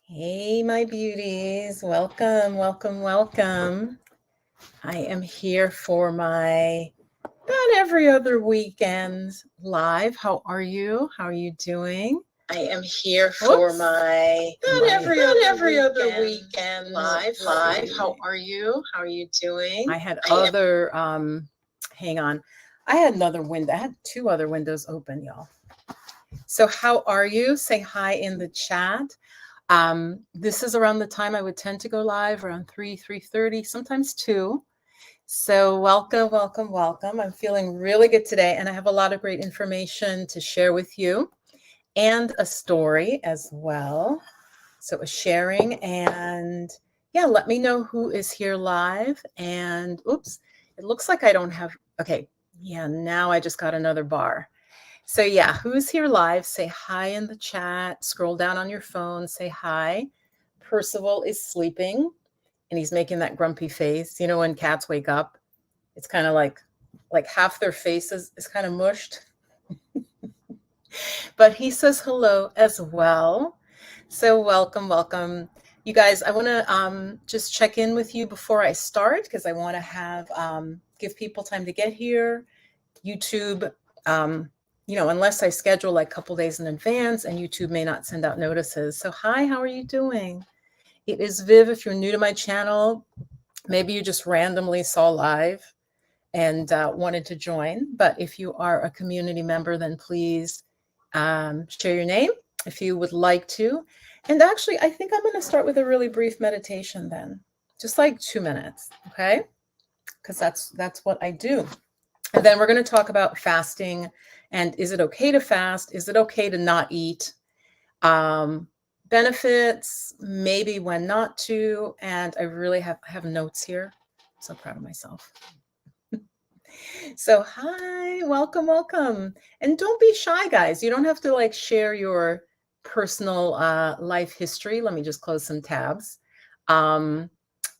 Hey, my beauties. Welcome, welcome, welcome. I am here for my about every other weekend live. How are you? How are you doing? I am here for my not every other weekend live. How are you? How are you doing? I had other hang on. I had another window. I had two other windows open, y'all. So how are you? Say hi in the chat. This is around the time I would tend to go live, around 3:30, sometimes 2. So welcome, welcome, welcome. I'm feeling really good today, and I have a lot of great information to share with you and a story as well. So a sharing, and yeah, let me know who is here live. And oops, it looks like I don't have, okay, yeah, now I just got another bar. So yeah, who's here live? Say hi in the chat. Scroll down on your phone. Say hi. Percival is sleeping and he's making that grumpy face. You know, when cats wake up, it's kind of like half their face is kind of mushed. But he says hello as well. So welcome, welcome. You guys, I want to just check in with you before I start because I want to have give people time to get here. YouTube, unless I schedule like a couple days in advance, and YouTube may not send out notices. So hi, how are you doing? It is Viv. If you're new to my channel, maybe you just randomly saw live and wanted to join. But if you are a community member, then please share your name if you would like to. And actually, I think I'm going to start with a really brief meditation then, just like 2 minutes, okay? Because that's what I do. And then we're going to talk about fasting and is it okay to fast? Is it okay to not eat? Benefits, maybe when not to. And I really have notes here. I'm so proud of myself. So hi, welcome, welcome. And don't be shy, guys. You don't have to like share your personal life history. Let me just close some tabs. I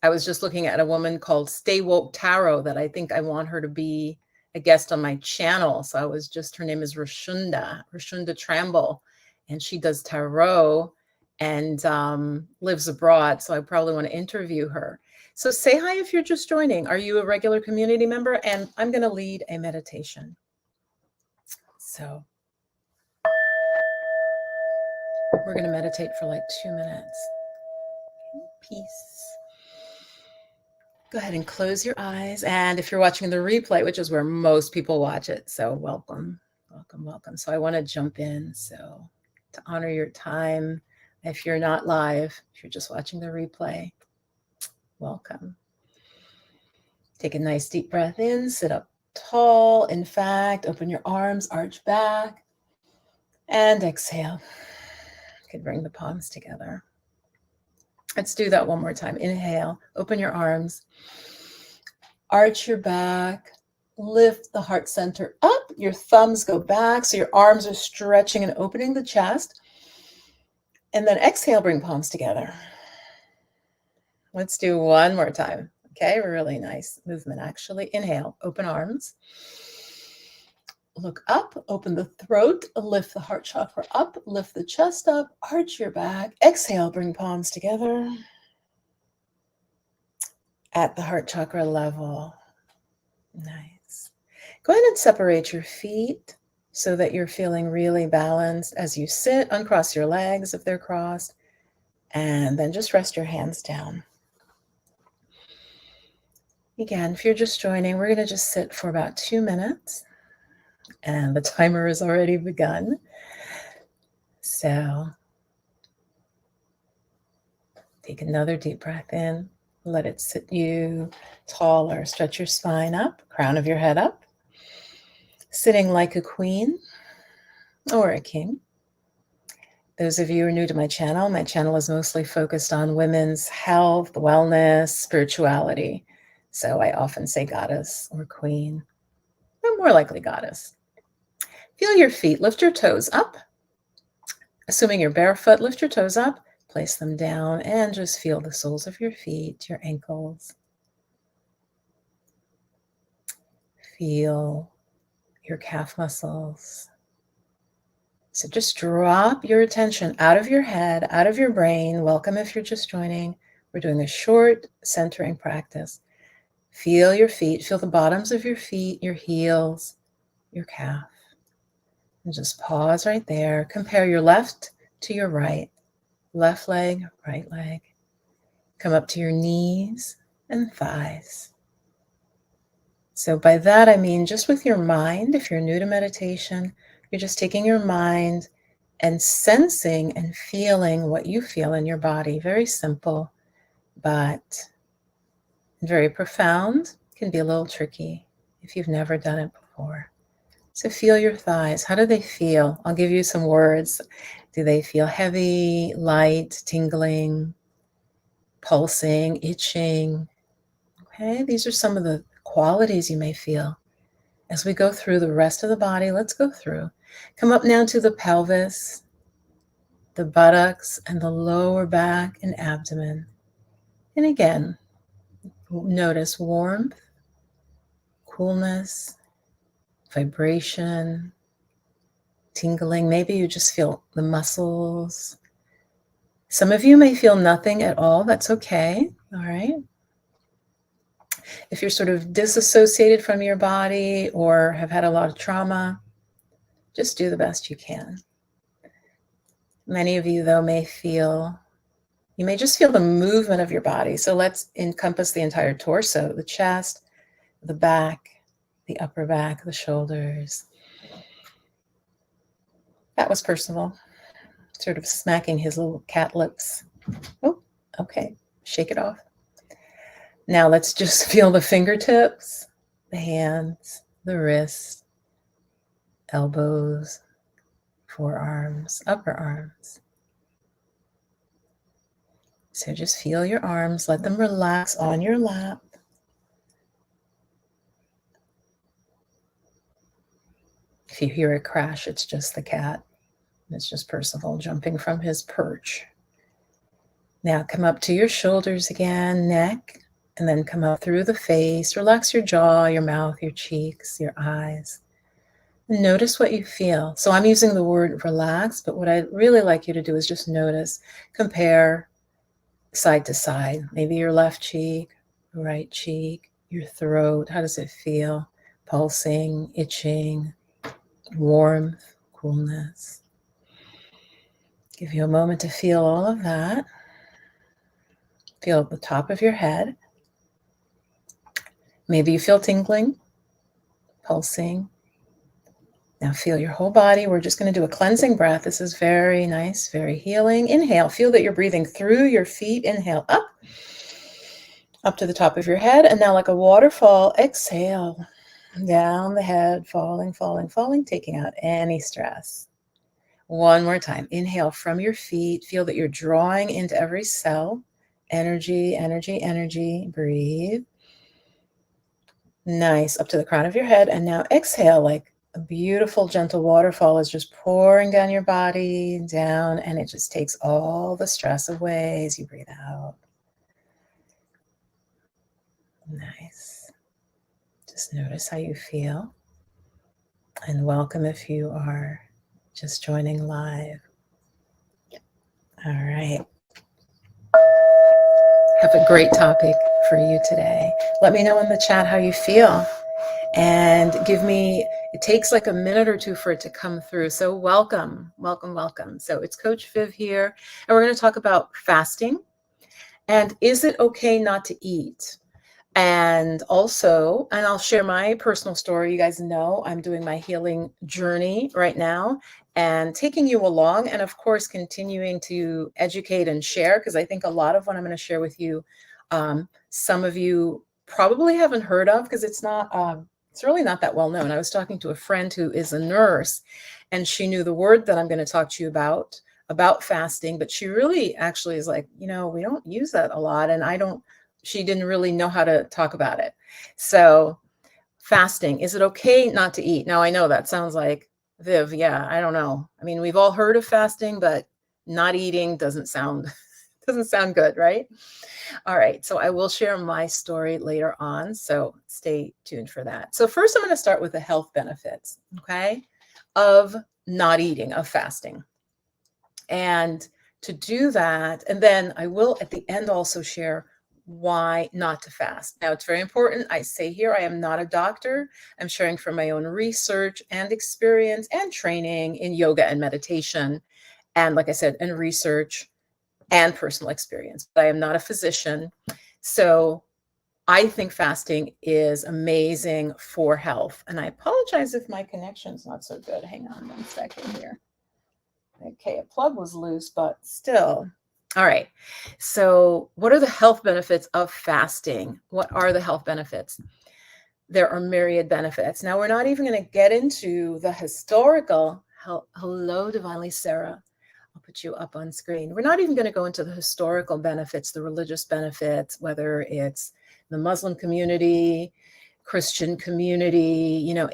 was just looking at a woman called Stay Woke Tarot that I think I want her to be a guest on my channel. So her name is Rashunda Tramble, and she does tarot and lives abroad. So I probably want to interview her. So say hi if you're just joining. Are you a regular community member? And I'm going to lead a meditation. So we're going to meditate for like 2 minutes. Peace. Go ahead and close your eyes. And if you're watching the replay, which is where most people watch it, so welcome, welcome, welcome. So I want to jump in. So to honor your time, if you're not live, if you're just watching the replay, welcome. Take a nice deep breath in, sit up tall. In fact, open your arms, arch back, and exhale. You can bring the palms together. Let's do that one more time. Inhale, open your arms, arch your back, lift the heart center up. Your thumbs go back, so your arms are stretching and opening the chest. And then exhale, bring palms together. Let's do one more time. Okay, really nice movement, actually. Inhale, open arms. Look up, open the throat, lift the heart chakra up, lift the chest up, arch your back. Exhale, bring palms together at the heart chakra level. Nice. Go ahead and separate your feet so that you're feeling really balanced as you sit. Uncross your legs if they're crossed, and then just rest your hands down. Again, if you're just joining, we're going to just sit for about 2 minutes, and the timer has already begun. So take another deep breath in. Let it sit you taller. Stretch your spine up, crown of your head up. Sitting like a queen or a king. Those of you who are new to my channel is mostly focused on women's health, wellness, spirituality. So I often say goddess or queen, but more likely goddess. Feel your feet, lift your toes up. Assuming you're barefoot, lift your toes up, place them down, and just feel the soles of your feet, your ankles. Feel your calf muscles. So just drop your attention out of your head, out of your brain. Welcome if you're just joining. We're doing a short centering practice. Feel your feet, feel the bottoms of your feet, your heels, your calf. And just pause right there. Compare your left to your right. Left leg, right leg. Come up to your knees and thighs. So by that, I mean just with your mind, if you're new to meditation, you're just taking your mind and sensing and feeling what you feel in your body. Very simple, but very profound. Can be a little tricky if you've never done it before. So feel your thighs. How do they feel? I'll give you some words. Do they feel heavy, light, tingling, pulsing, itching? Okay, these are some of the qualities you may feel. As we go through the rest of the body, let's go through. Come up now to the pelvis, the buttocks, and the lower back and abdomen. And again, notice warmth, coolness, vibration, tingling. Maybe you just feel the muscles. Some of you may feel nothing at all. That's okay. All right. If you're sort of disassociated from your body or have had a lot of trauma, just do the best you can. Many of you, though, you may just feel the movement of your body. So let's encompass the entire torso, the chest, the back, the upper back, the shoulders. That was personal. Sort of smacking his little cat lips. Oh, okay. Shake it off. Now let's just feel the fingertips, the hands, the wrists, elbows, forearms, upper arms. So just feel your arms, let them relax on your lap. If you hear a crash, it's just the cat. It's just Percival jumping from his perch. Now come up to your shoulders again, neck, and then come up through the face. Relax your jaw, your mouth, your cheeks, your eyes. And notice what you feel. So I'm using the word relax, but what I'd really like you to do is just notice, compare side to side. Maybe your left cheek, right cheek, your throat. How does it feel? Pulsing, itching, warmth, coolness. Give you a moment to feel all of that. Feel the top of your head. Maybe you feel tingling, pulsing. Now feel your whole body. We're just going to do a cleansing breath. This is very nice, very healing. Inhale. Feel that you're breathing through your feet. Inhale up to the top of your head. And now like a waterfall, exhale. Down the head, falling, falling, falling, taking out any stress. One more time. Inhale from your feet. Feel that you're drawing into every cell. Energy, energy, energy. Breathe. Nice. Up to the crown of your head. And now exhale like a beautiful, gentle waterfall is just pouring down your body, down, and it just takes all the stress away as you breathe out. Nice. Just notice how you feel. And welcome if you are just joining live. All right. Have a great topic for you today. Let me know in the chat how you feel. And it takes like a minute or two for it to come through. So welcome, welcome, welcome. So it's Coach Viv here, and we're going to talk about fasting. And is it okay not to eat? And I'll share my personal story. You guys know I'm doing my healing journey right now and taking you along, and of course, continuing to educate and share, because I think a lot of what I'm going to share with you, some of you probably haven't heard of, because it's really not that well known. I was talking to a friend who is a nurse, and she knew the word that I'm going to talk to you about fasting, but she really actually is like, we don't use that a lot, and she didn't really know how to talk about it. So fasting, is it okay not to eat? Now I know that sounds like, Viv, yeah, I don't know. I mean, we've all heard of fasting, but not eating doesn't sound good, right? All right, so I will share my story later on, so stay tuned for that. So first I'm going to start with the health benefits, okay, of not eating, of fasting. And to do that, and then I will at the end also share why not to fast. Now, it's very important. I say here, I am not a doctor. I'm sharing from my own research and experience and training in yoga and meditation. And like I said, and research and personal experience. But I am not a physician. So I think fasting is amazing for health. And I apologize if my connection's not so good. Hang on one second here. Okay, a plug was loose, but still. All right. So what are the health benefits of fasting? What are the health benefits? There are myriad benefits. Now, we're not even going to get into the historical. Hello, Divinely Sarah. I'll put you up on screen. We're not even going to go into the historical benefits, the religious benefits, whether it's the Muslim community, Christian community, the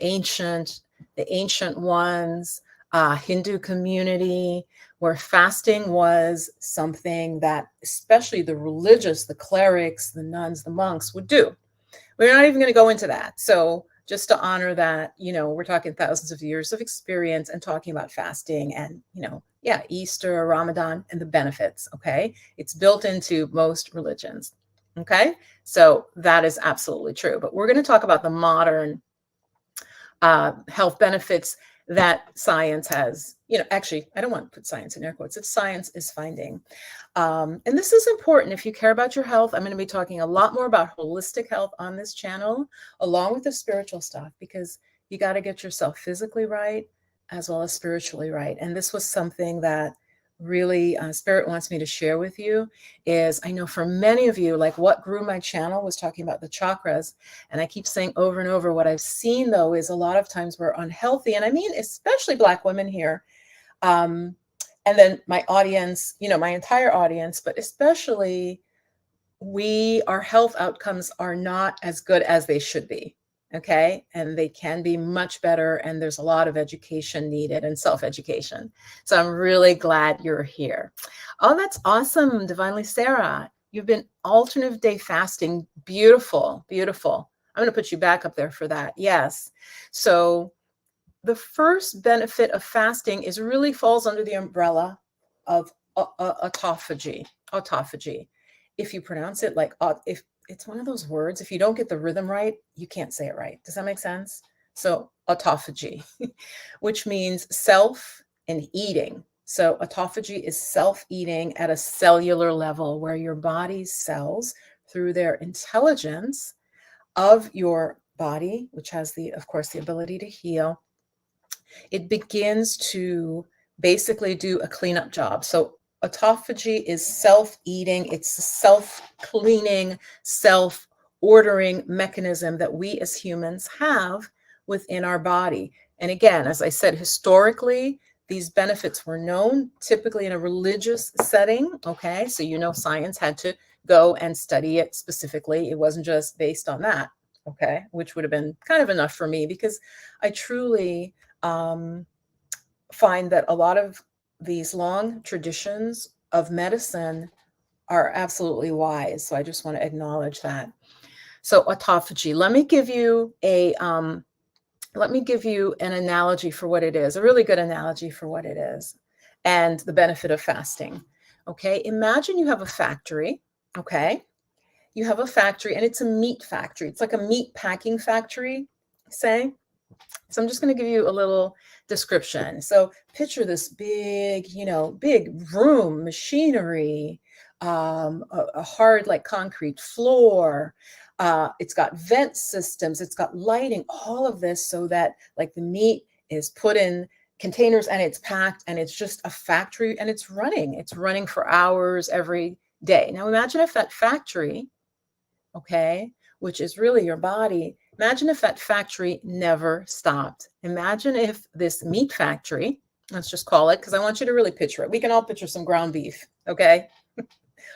ancient ones, Hindu community, where fasting was something that especially the religious, the clerics, the nuns, the monks would do. We're not even going to go into that. So just to honor that, we're talking thousands of years of experience and talking about fasting and, Easter, Ramadan, and the benefits, okay? It's built into most religions, okay? So that is absolutely true. But we're going to talk about the modern health benefits that science has, actually, I don't want to put science in air quotes. It's science is finding. And this is important. If you care about your health, I'm going to be talking a lot more about holistic health on this channel, along with the spiritual stuff, because you got to get yourself physically right as well as spiritually right. And this was something that really Spirit wants me to share with you. Is I know for many of you, like what grew my channel was talking about the chakras. And I keep saying over and over, what I've seen though is a lot of times we're unhealthy. And I mean, especially Black women here. And then my audience, my entire audience, but especially our health outcomes are not as good as they should be. Okay. And they can be much better. And there's a lot of education needed and self-education. So I'm really glad you're here. Oh, that's awesome. Divinely Sarah, you've been alternative day fasting. Beautiful, beautiful. I'm going to put you back up there for that. Yes. So the first benefit of fasting is really falls under the umbrella of autophagy. Autophagy. If you pronounce it like, if it's one of those words, if you don't get the rhythm right, you can't say it right. Does that make sense? So autophagy, which means self and eating. So autophagy is self-eating at a cellular level where your body's cells, through their intelligence of your body, which has of course, the ability to heal, it begins to basically do a cleanup job. So autophagy is self-eating. It's a self-cleaning, self-ordering mechanism that we as humans have within our body. And again, as I said, historically, these benefits were known typically in a religious setting. Okay, so science had to go and study it specifically. It wasn't just based on that. Okay, which would have been kind of enough for me, because I truly find that a lot of these long traditions of medicine are absolutely wise. So I just want to acknowledge that. So autophagy. Let me give you an analogy for what it is, a really good analogy for what it is, and the benefit of fasting. Okay, imagine you have a factory. Okay, you have a factory, and it's a meat factory. It's like a meat packing factory, say. So I'm just going to give you a little description. So picture this big room, machinery, a hard like concrete floor. It's got vent systems, it's got lighting, all of this so that like the meat is put in containers and it's packed, and it's just a factory, and it's running for hours every day. Now imagine if that factory, okay, which is really your body, imagine if that factory never stopped. Imagine if this meat factory, let's just call it, because I want you to really picture it. We can all picture some ground beef, okay?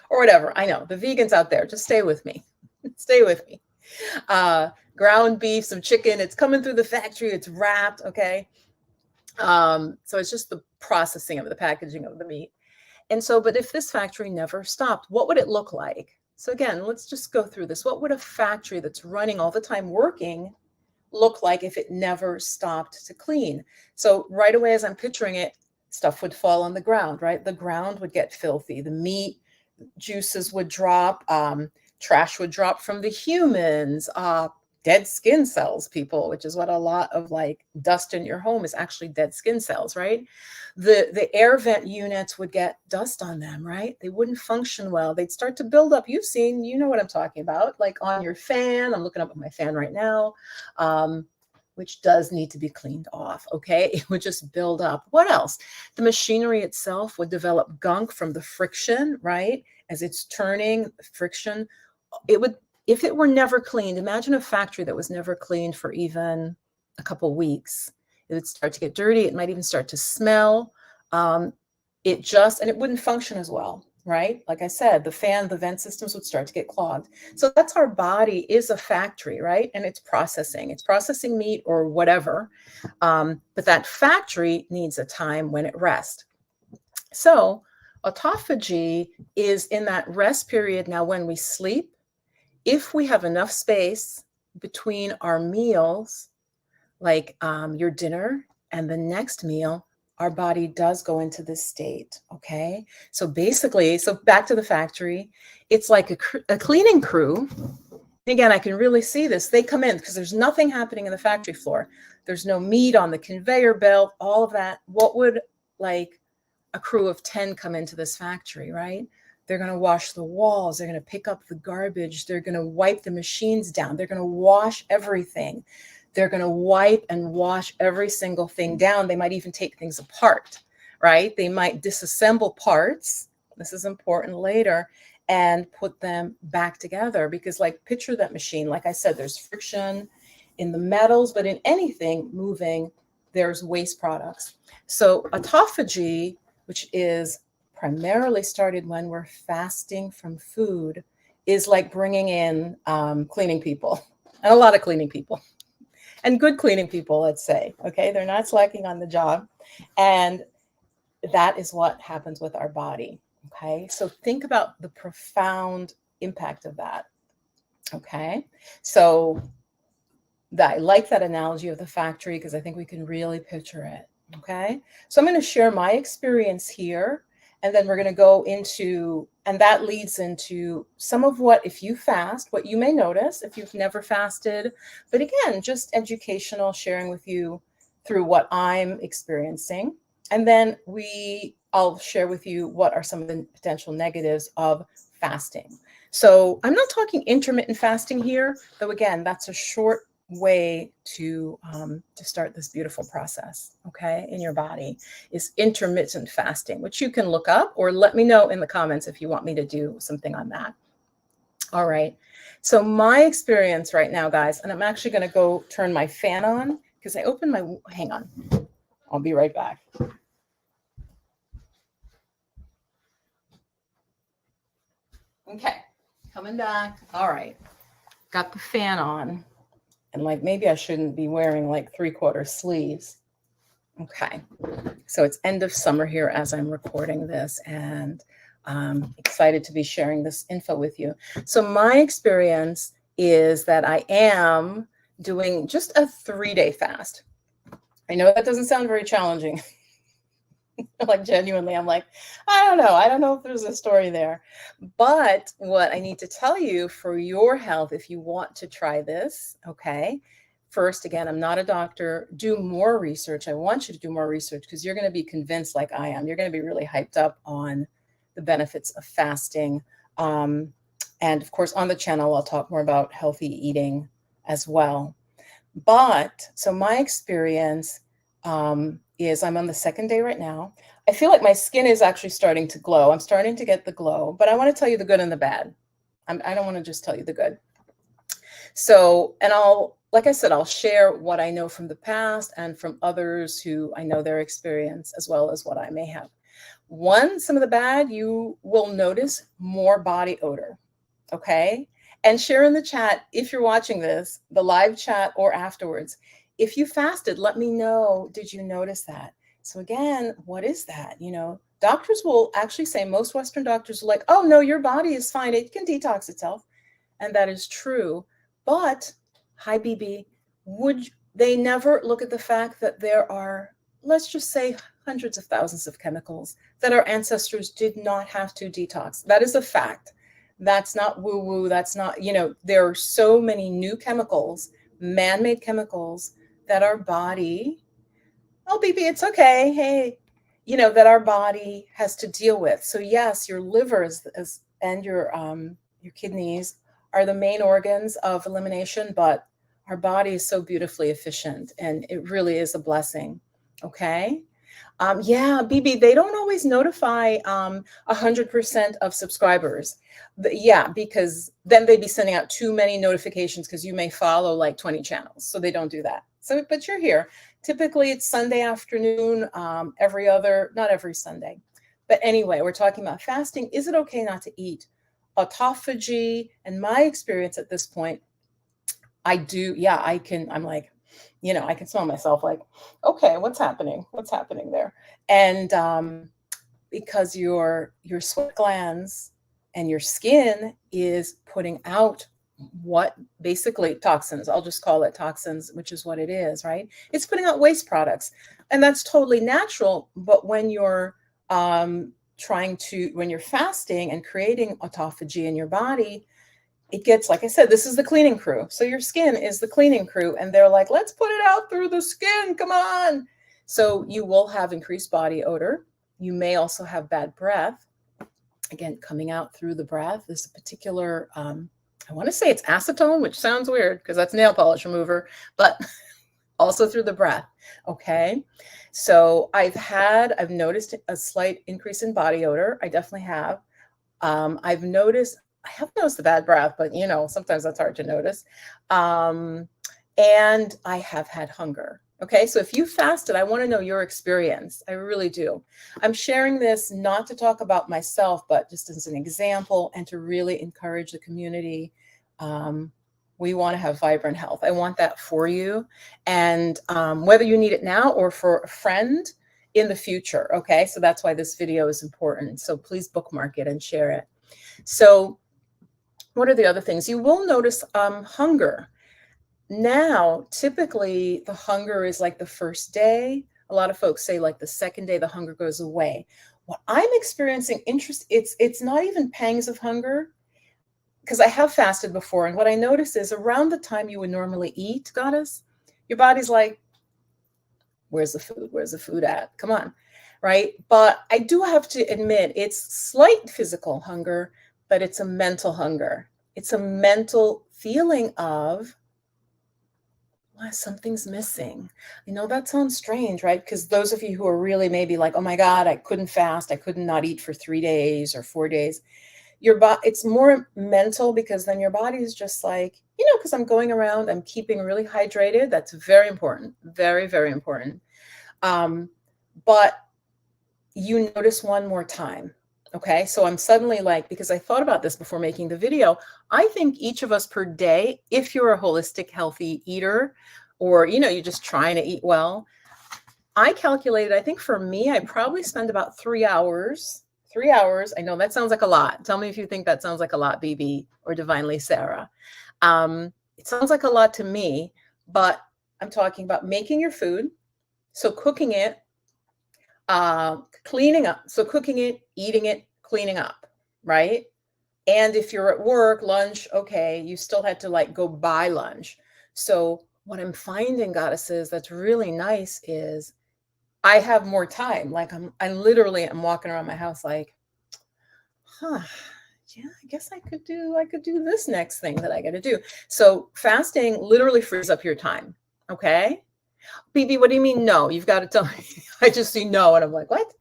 Or whatever. I know, the vegans out there, just stay with me. Stay with me. Ground beef, some chicken, it's coming through the factory, it's wrapped, okay? So it's just the processing of the packaging of the meat. And so, but if this factory never stopped, what would it look like? So again, let's just go through this. What would a factory that's running all the time working look like if it never stopped to clean? So right away, as I'm picturing it, stuff would fall on the ground, right? The ground would get filthy. The meat juices would drop. Trash would drop from the humans. Dead skin cells, people, which is what a lot of like dust in your home is actually dead skin cells, right? The air vent units would get dust on them, right? They wouldn't function well. They'd start to build up. You've seen, you know what I'm talking about, like on your fan. I'm looking up at my fan right now, which does need to be cleaned off, okay? It would just build up. What else? The machinery itself would develop gunk from the friction, right? As it's turning, friction, it would, if it were never cleaned, imagine a factory that was never cleaned for even a couple weeks. It would start to get dirty. It might even start to smell. And it wouldn't function as well, right? Like I said, the vent systems would start to get clogged. So that's our body is a factory, right? And it's processing meat or whatever. But that factory needs a time when it rests. So autophagy is in that rest period. Now, when we sleep, if we have enough space between our meals, like your dinner and the next meal, our body does go into this state, okay? So basically, back to the factory, it's like a cleaning crew. Again, I can really see this. They come in because there's nothing happening in the factory floor. There's no meat on the conveyor belt, all of that. What would like a crew of 10 come into this factory, right? They're going to wash the walls. They're going to pick up the garbage. They're going to wipe the machines down. They're going to wash everything. They're going to wipe and wash every single thing down. They might even take things apart, right? They might disassemble parts. This is important later, and put them back together, because like picture that machine. Like I said, there's friction in the metals, but in anything moving, there's waste products. So autophagy, which is primarily started when we're fasting from food, is like bringing in cleaning people, and a lot of cleaning people, and good cleaning people, let's say, okay? They're not slacking on the job. And that is what happens with our body, okay? So think about the profound impact of that, okay? So I like that analogy of the factory because I think we can really picture it, okay? So I'm going to share my experience here, and then we're going to go into, and that leads into some of what, if you fast, what you may notice if you've never fasted, but again, just educational, sharing with you through what I'm experiencing. And then I'll share with you what are some of the potential negatives of fasting. So I'm not talking intermittent fasting here, though again, that's a short way to start this beautiful process, okay, in your body, is intermittent fasting, which you can look up or let me know in the comments if you want me to do something on that. All right. So my experience right now, guys, and I'm actually going to go turn my fan on because I opened my, hang on, I'll be right back. Okay, coming back. All right. Got the fan on. And like, maybe I shouldn't be wearing like 3/4 sleeves. Okay. So it's end of summer here as I'm recording this, and I'm excited to be sharing this info with you. So my experience is that I am doing just a 3-day fast. I know that doesn't sound very challenging. Like genuinely, I'm like, I don't know if there's a story there. But what I need to tell you for your health, if you want to try this, okay, first, again, I'm not a doctor. Do more research. I want you to do more research because you're going to be convinced like I am. You're going to be really hyped up on the benefits of fasting. And of course, on the channel, I'll talk more about healthy eating as well. But so my experience is I'm on the 2nd day right now. I feel like my skin is actually starting to glow. I'm starting to get the glow, but I want to tell you the good and the bad. I don't want to just tell you the good. So, and like I said, I'll share what I know from the past and from others who I know their experience, as well as what I may have. Some of the bad, you will notice more body odor, okay? And share in the chat, if you're watching this, the live chat or afterwards, if you fasted, let me know, did you notice that? So again, what is that? You know, doctors will actually say, most Western doctors are like, oh no, your body is fine. It can detox itself. And that is true. But hi, BB, would they never look at the fact that there are, let's just say, hundreds of thousands of chemicals that our ancestors did not have to detox? That is a fact. That's not woo-woo. That's not, there are so many new chemicals, man-made chemicals that our body, oh, baby, it's okay. Hey, that our body has to deal with. So yes, your liver and your kidneys are the main organs of elimination, but our body is so beautifully efficient, and it really is a blessing. Okay. Yeah, BB, they don't always notify 100% of subscribers. Yeah, because then they'd be sending out too many notifications because you may follow like 20 channels. So they don't do that. So, but you're here. Typically it's Sunday afternoon, not every Sunday. But anyway, we're talking about fasting. Is it okay not to eat? Autophagy, and my experience at this point, I do. Yeah, I'm like, I can smell myself like, okay, what's happening? What's happening there? And because your sweat glands and your skin is putting out what basically toxins, I'll just call it toxins, which is what it is, right? It's putting out waste products, and that's totally natural. But when you're when you're fasting and creating autophagy in your body, it gets, like I said, this is the cleaning crew. So your skin is the cleaning crew, and they're like, let's put it out through the skin. Come on. So you will have increased body odor. You may also have bad breath. Again, coming out through the breath. There's a particular, I want to say it's acetone, which sounds weird because that's nail polish remover, but also through the breath. Okay. So I've noticed a slight increase in body odor. I definitely have. I have noticed the bad breath, but sometimes that's hard to notice. And I have had hunger. Okay. So if you fasted, I want to know your experience. I really do. I'm sharing this not to talk about myself, but just as an example and to really encourage the community. We want to have vibrant health. I want that for you. And whether you need it now or for a friend in the future. Okay. So that's why this video is important. So please bookmark it and share it. So what are the other things? You will notice hunger. Now, typically the hunger is like the first day. A lot of folks say like the second day the hunger goes away. What I'm experiencing it's not even pangs of hunger, because I have fasted before. And what I notice is around the time you would normally eat, goddess, your body's like, where's the food? Where's the food at? Come on. Right. But I do have to admit it's slight physical hunger, but it's a mental hunger. It's a mental feeling of, well, something's missing. I know that sounds strange, right? Because those of you who are really maybe like, oh my God, I couldn't fast. I couldn't not eat for 3 days or 4 days. It's more mental, because then your body is just like, because I'm going around, I'm keeping really hydrated. That's very important. Very, very important. But you notice one more time. Okay. So I'm suddenly like, because I thought about this before making the video, I think each of us per day, if you're a holistic, healthy eater, or, you're just trying to eat well, I calculated, I think for me, I probably spend about 3 hours. 3 hours. I know that sounds like a lot. Tell me if you think that sounds like a lot, BB or Divinely Sarah. It sounds like a lot to me, but I'm talking about making your food. So cooking it, cleaning up. So cooking it, eating it, cleaning up, right? And if you're at work, lunch, okay, you still had to like go buy lunch. So what I'm finding, goddesses, that's really nice is I have more time. Like I literally am walking around my house like, yeah, I guess I could do this next thing that I got to do. So fasting literally frees up your time. Okay. BB, what do you mean? No, you've got to tell me. I just see no. And I'm like, what?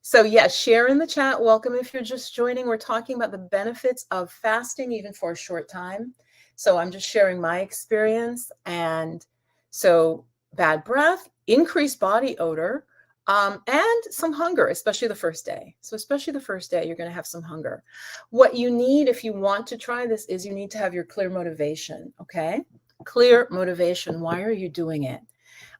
So yeah, share in the chat. Welcome. If you're just joining, we're talking about the benefits of fasting, even for a short time. So I'm just sharing my experience. And so bad breath, increased body odor, and some hunger, especially the first day. So especially the first day, you're going to have some hunger. What you need, if you want to try this, is you need to have your clear motivation. Okay. Clear motivation. Why are you doing it?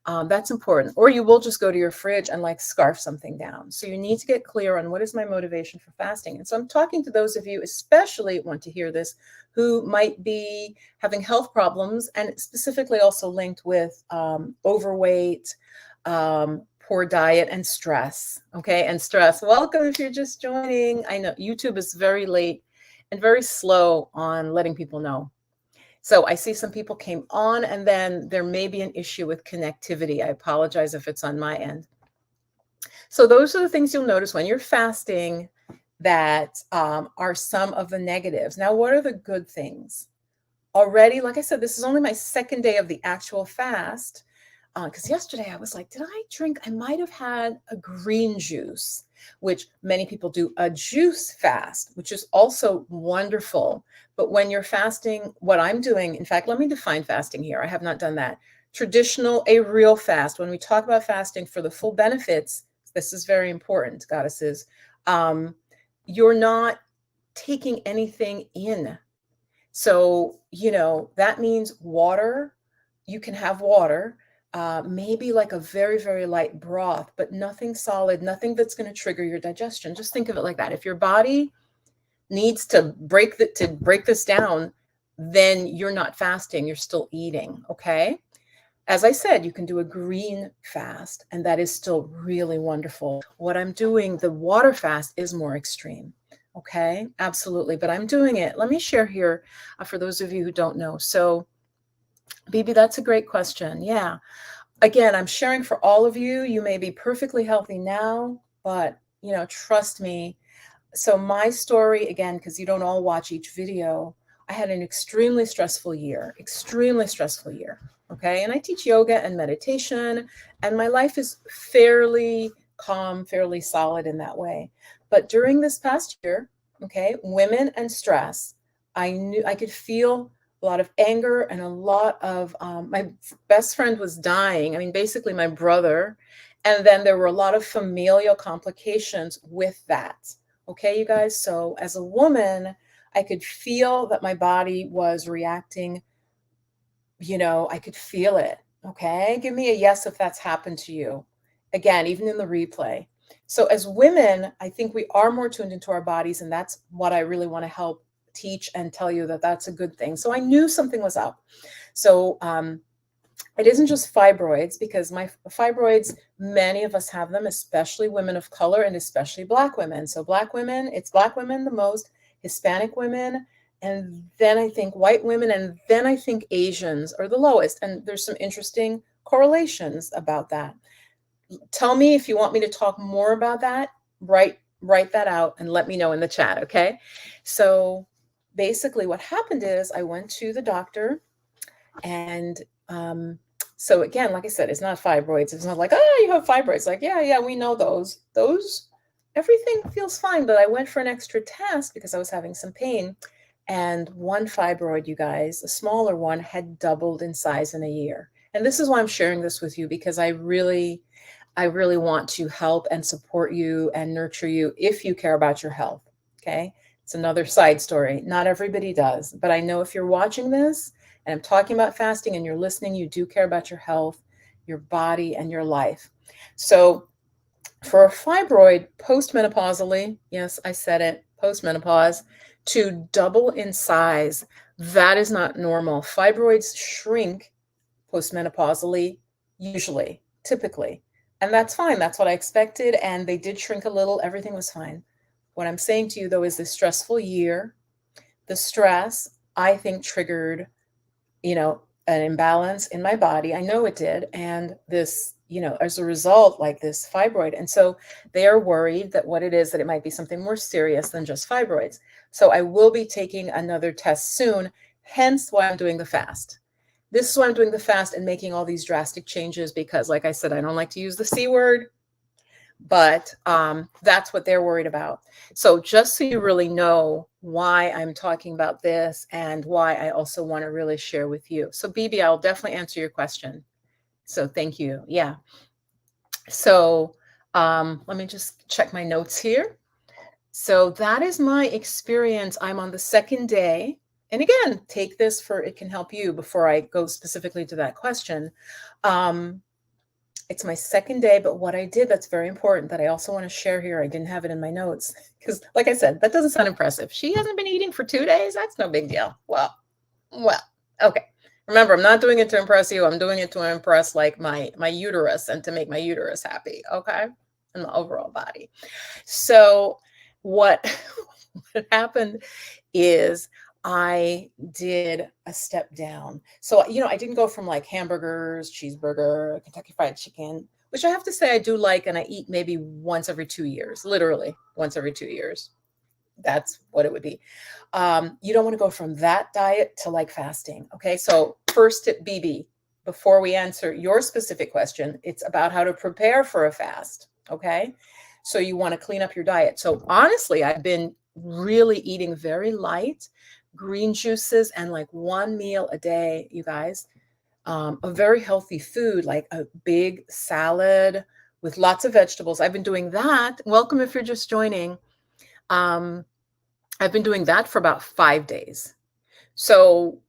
That's important. Or you will just go to your fridge and like scarf something down. So you need to get clear on what is my motivation for fasting. And so I'm talking to those of you, especially want to hear this, who might be having health problems and specifically also linked with overweight, poor diet, and stress. Okay, and stress. Welcome if you're just joining. I know YouTube is very late and very slow on letting people know. So I see some people came on and then there may be an issue with connectivity. I apologize if it's on my end. So those are the things you'll notice when you're fasting that are some of the negatives. Now, what are the good things? Already, like I said, this is only my second day of the actual fast. Because yesterday I was like, did I drink? I might have had a green juice, which many people do a juice fast, which is also wonderful. But when you're fasting, what I'm doing, in fact, let me define fasting here. I have not done that. Traditional, a real fast. When we talk about fasting for the full benefits, this is very important, goddesses. You're not taking anything in. So, that means water. You can have water. Maybe like a very, very light broth, but nothing solid, nothing that's going to trigger your digestion. Just think of it like that. If your body needs to break this down, then you're not fasting, you're still eating. Okay. As I said, you can do a green fast, and that is still really wonderful. What I'm doing, the water fast, is more extreme. Okay, absolutely. But I'm doing it. Let me share here for those of you who don't know. So, Bibi, that's a great question. Yeah. Again, I'm sharing for all of you. You may be perfectly healthy now, but, trust me. So my story, again, because you don't all watch each video, I had an extremely stressful year. Okay. And I teach yoga and meditation, and my life is fairly calm, fairly solid in that way. But during this past year, okay, women and stress, I knew I could feel a lot of anger and a lot of, my best friend was dying. I mean, basically my brother. And then there were a lot of familial complications with that. Okay, you guys. So as a woman, I could feel that my body was reacting. I could feel it. Okay. Give me a yes if that's happened to you. Again, even in the replay. So as women, I think we are more tuned into our bodies. And that's what I really want to help teach and tell you, that that's a good thing. So I knew something was up. So it isn't just fibroids, because my fibroids, many of us have them, especially women of color and especially Black women. So Black women, it's Black women the most, Hispanic women, and then I think white women, and then I think Asians are the lowest. And there's some interesting correlations about that. Tell me if you want me to talk more about that. Write that out and let me know in the chat, okay? So basically what happened is I went to the doctor, and so again, like I said, it's not fibroids. It's not like, oh, you have fibroids. Like, yeah, we know those. Everything feels fine. But I went for an extra test because I was having some pain. And one fibroid, you guys, a smaller one, had doubled in size in a year. And this is why I'm sharing this with you, because I really want to help and support you and nurture you if you care about your health. Okay. It's another side story. Not everybody does, but I know if you're watching this and I'm talking about fasting and you're listening, you do care about your health, your body, and your life. So for a fibroid postmenopausally, yes, I said it, postmenopause, to double in size, that is not normal. Fibroids shrink postmenopausally, usually, typically. And that's fine. That's what I expected. And they did shrink a little. Everything was fine. What I'm saying to you, though, is this stressful year, the stress, I think, triggered, an imbalance in my body. I know it did. And this, as a result, like this fibroid. And so they are worried that what it is, that it might be something more serious than just fibroids. So I will be taking another test soon, hence why I'm doing the fast. This is why I'm doing the fast and making all these drastic changes, because like I said, I don't like to use the C word, but that's what they're worried about. So just so you really know why I'm talking about this and why I also want to really share with you. So Bibi, I'll definitely answer your question. So thank you. Yeah. So let me just check my notes here. So that is my experience. I'm on the second day. And again, take this for, it can help you before I go specifically to that question. It's my second day, but what I did that's very important that I also want to share here, I didn't have it in my notes because, like I said, that doesn't sound impressive. She hasn't been eating for 2 days. That's no big deal. Well, okay. Remember, I'm not doing it to impress you. I'm doing it to impress like my uterus and to make my uterus happy, okay? And the overall body. So what what happened is I did a step down. So, I didn't go from like hamburgers, cheeseburger, Kentucky Fried Chicken, which I have to say I do like, and I eat maybe once every 2 years, literally once every 2 years. That's what it would be. You don't want to go from that diet to like fasting. Okay. So, first tip, BB, before we answer your specific question, it's about how to prepare for a fast. Okay. So, you want to clean up your diet. So, honestly, I've been really eating very light green juices and like one meal a day, you guys. A very healthy food, like a big salad with lots of vegetables. I've been doing that. Welcome if you're just joining. I've been doing that for about 5 days. So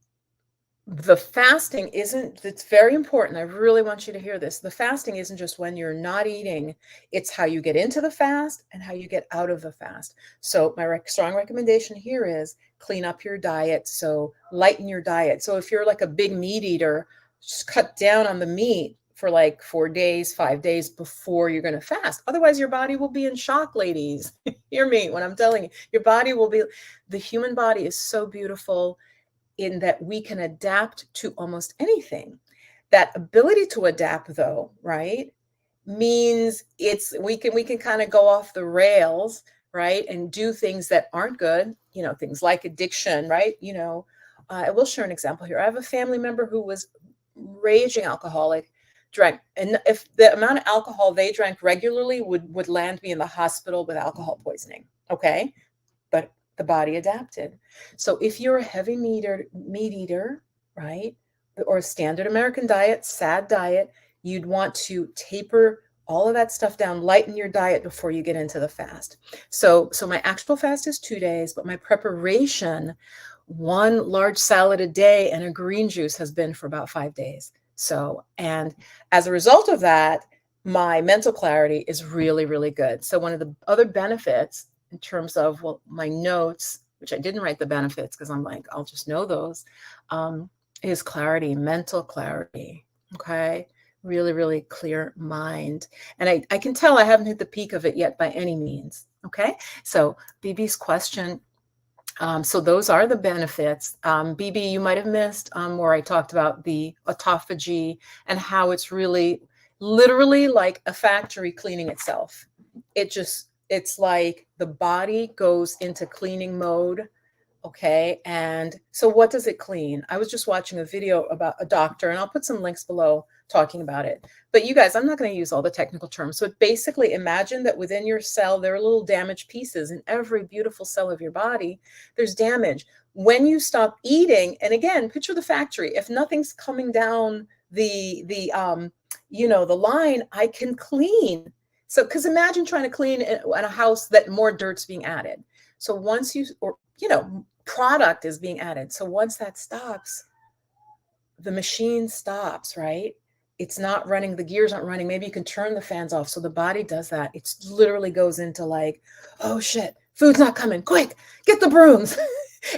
the fasting isn't, it's very important. I really want you to hear this. The fasting isn't just when you're not eating, it's how you get into the fast and how you get out of the fast. So my strong recommendation here is clean up your diet. So lighten your diet. So if you're like a big meat eater, just cut down on the meat for like 4 days, 5 days before you're going to fast. Otherwise, your body will be in shock, ladies. Hear me when I'm telling you, your body will be, the human body is so beautiful in that we can adapt to almost anything. That ability to adapt, though, right, means we can kind of go off the rails, right, and do things that aren't good, things like addiction, right? I will share an example here. I have a family member who was raging alcoholic, drank, and if the amount of alcohol they drank regularly would land me in the hospital with alcohol poisoning, okay? But the body adapted. So if you're a heavy meat eater, right, or a standard American diet, SAD diet, you'd want to taper all of that stuff down, lighten your diet before you get into the fast. So my actual fast is 2 days, but my preparation, one large salad a day and a green juice, has been for about 5 days. So, and as a result of that, my mental clarity is really, really good. So one of the other benefits in terms of, my notes, which I didn't write the benefits because I'm like, I'll just know those, is clarity, mental clarity. Okay. Really, really clear mind. And I can tell I haven't hit the peak of it yet by any means. Okay. So BB's question. So those are the benefits. BB, you might have missed where I talked about the autophagy and how it's really literally like a factory cleaning itself. It's like the body goes into cleaning mode. Okay. And so what does it clean? I was just watching a video about a doctor, and I'll put some links below talking about it. But you guys, I'm not going to use all the technical terms. So basically imagine that within your cell, there are little damaged pieces. In every beautiful cell of your body, there's damage. When you stop eating, and again, picture the factory. If nothing's coming down the line, I can clean. So, because imagine trying to clean in a house that more dirt's being added. So once product is being added. So once that stops, the machine stops, right? It's not running, the gears aren't running. Maybe you can turn the fans off. So the body does that. It literally goes into like, oh shit, food's not coming, quick, get the brooms,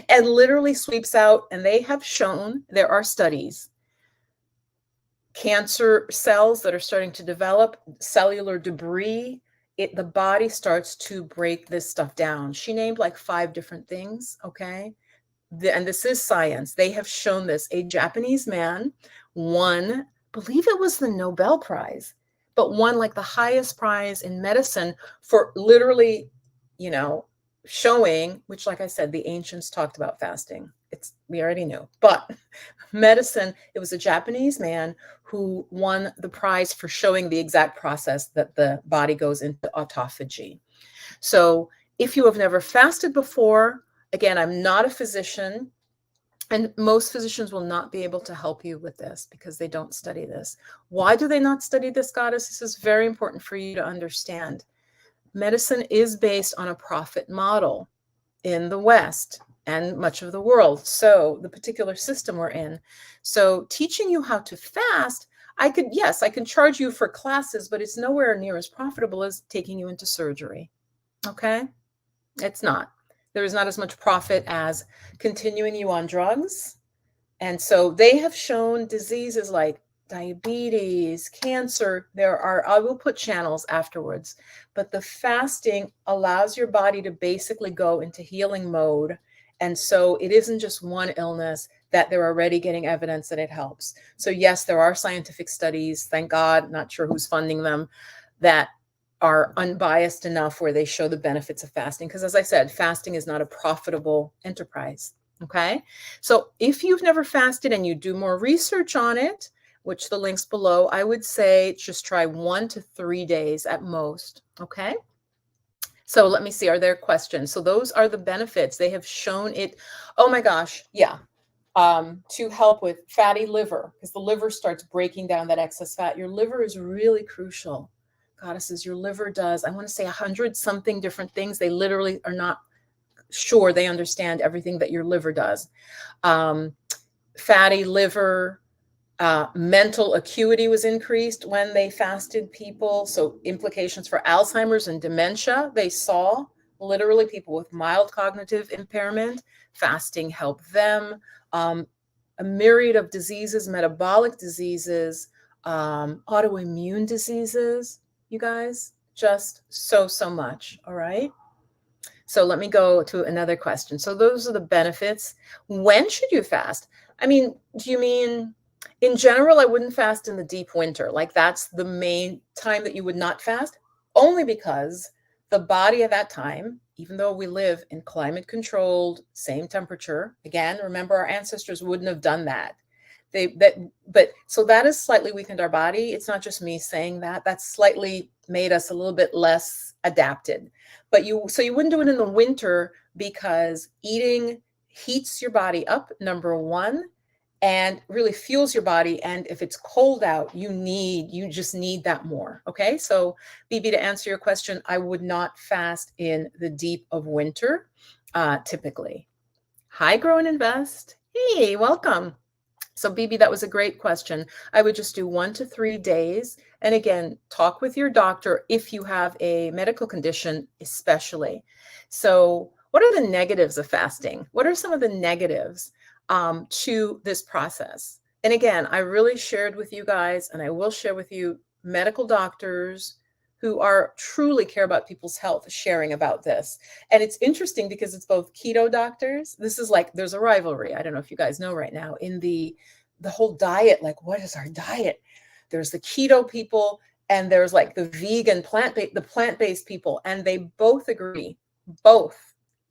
and literally sweeps out. And they have shown, there are studies, cancer cells that are starting to develop, cellular debris, the body starts to break this stuff down. She named like 5 different things, okay? And this is science. They have shown this. A Japanese man won, believe it was the Nobel Prize, but won like the highest prize in medicine for literally, showing, which, like I said, the ancients talked about fasting. We already knew, but medicine, it was a Japanese man who won the prize for showing the exact process that the body goes into autophagy. So if you have never fasted before, again, I'm not a physician, and most physicians will not be able to help you with this because they don't study this. Why do they not study this, Goddess? This is very important for you to understand. Medicine is based on a profit model in the West and much of the world. So the particular system we're in. So teaching you how to fast, Yes, I can charge you for classes, but it's nowhere near as profitable as taking you into surgery. Okay? It's not. There is not as much profit as continuing you on drugs. And so they have shown diseases like diabetes, cancer. I will put channels afterwards, but the fasting allows your body to basically go into healing mode. And so it isn't just one illness that they're already getting evidence that it helps. So yes, there are scientific studies, thank God, not sure who's funding them, that are unbiased enough where they show the benefits of fasting. Because as I said, fasting is not a profitable enterprise. Okay. So if you've never fasted and you do more research on it, which the link's below, I would say just try 1 to 3 days at most. Okay. So let me see, are there questions? So those are the benefits. They have shown it. Oh my gosh. Yeah. To help with fatty liver, because the liver starts breaking down that excess fat. Your liver is really crucial. Goddesses, your liver does, I want to say 100 something different things. They literally are not sure they understand everything that your liver does. Fatty liver, mental acuity was increased when they fasted people. So implications for Alzheimer's and dementia, they saw literally people with mild cognitive impairment, fasting helped them. A myriad of diseases, metabolic diseases, autoimmune diseases, you guys, just so much. All right. So let me go to another question. So those are the benefits. When should you fast? I mean, do you mean in general, I wouldn't fast in the deep winter. Like that's the main time that you would not fast, only because the body at that time, even though we live in climate controlled, same temperature, again, remember our ancestors wouldn't have done that. But so that has slightly weakened our body. It's not just me saying that. That's slightly made us a little bit less adapted. But you wouldn't do it in the winter because eating heats your body up, number one, and really fuels your body. And if it's cold out, you just need that more. Okay. So BB, to answer your question, I would not fast in the deep of winter, typically. Hi, Grow and Invest. Hey, welcome. So BB, that was a great question. I would just do 1 to 3 days. And again, talk with your doctor if you have a medical condition, especially. So what are the negatives of fasting? What are some of the negatives to this process? And again, I really shared with you guys, and I will share with you medical doctors who are truly care about people's health sharing about this. And it's interesting because it's both keto doctors. This is like, there's a rivalry. I don't know if you guys know right now in the whole diet, like what is our diet? There's the keto people and there's like the vegan plant-based people. And they both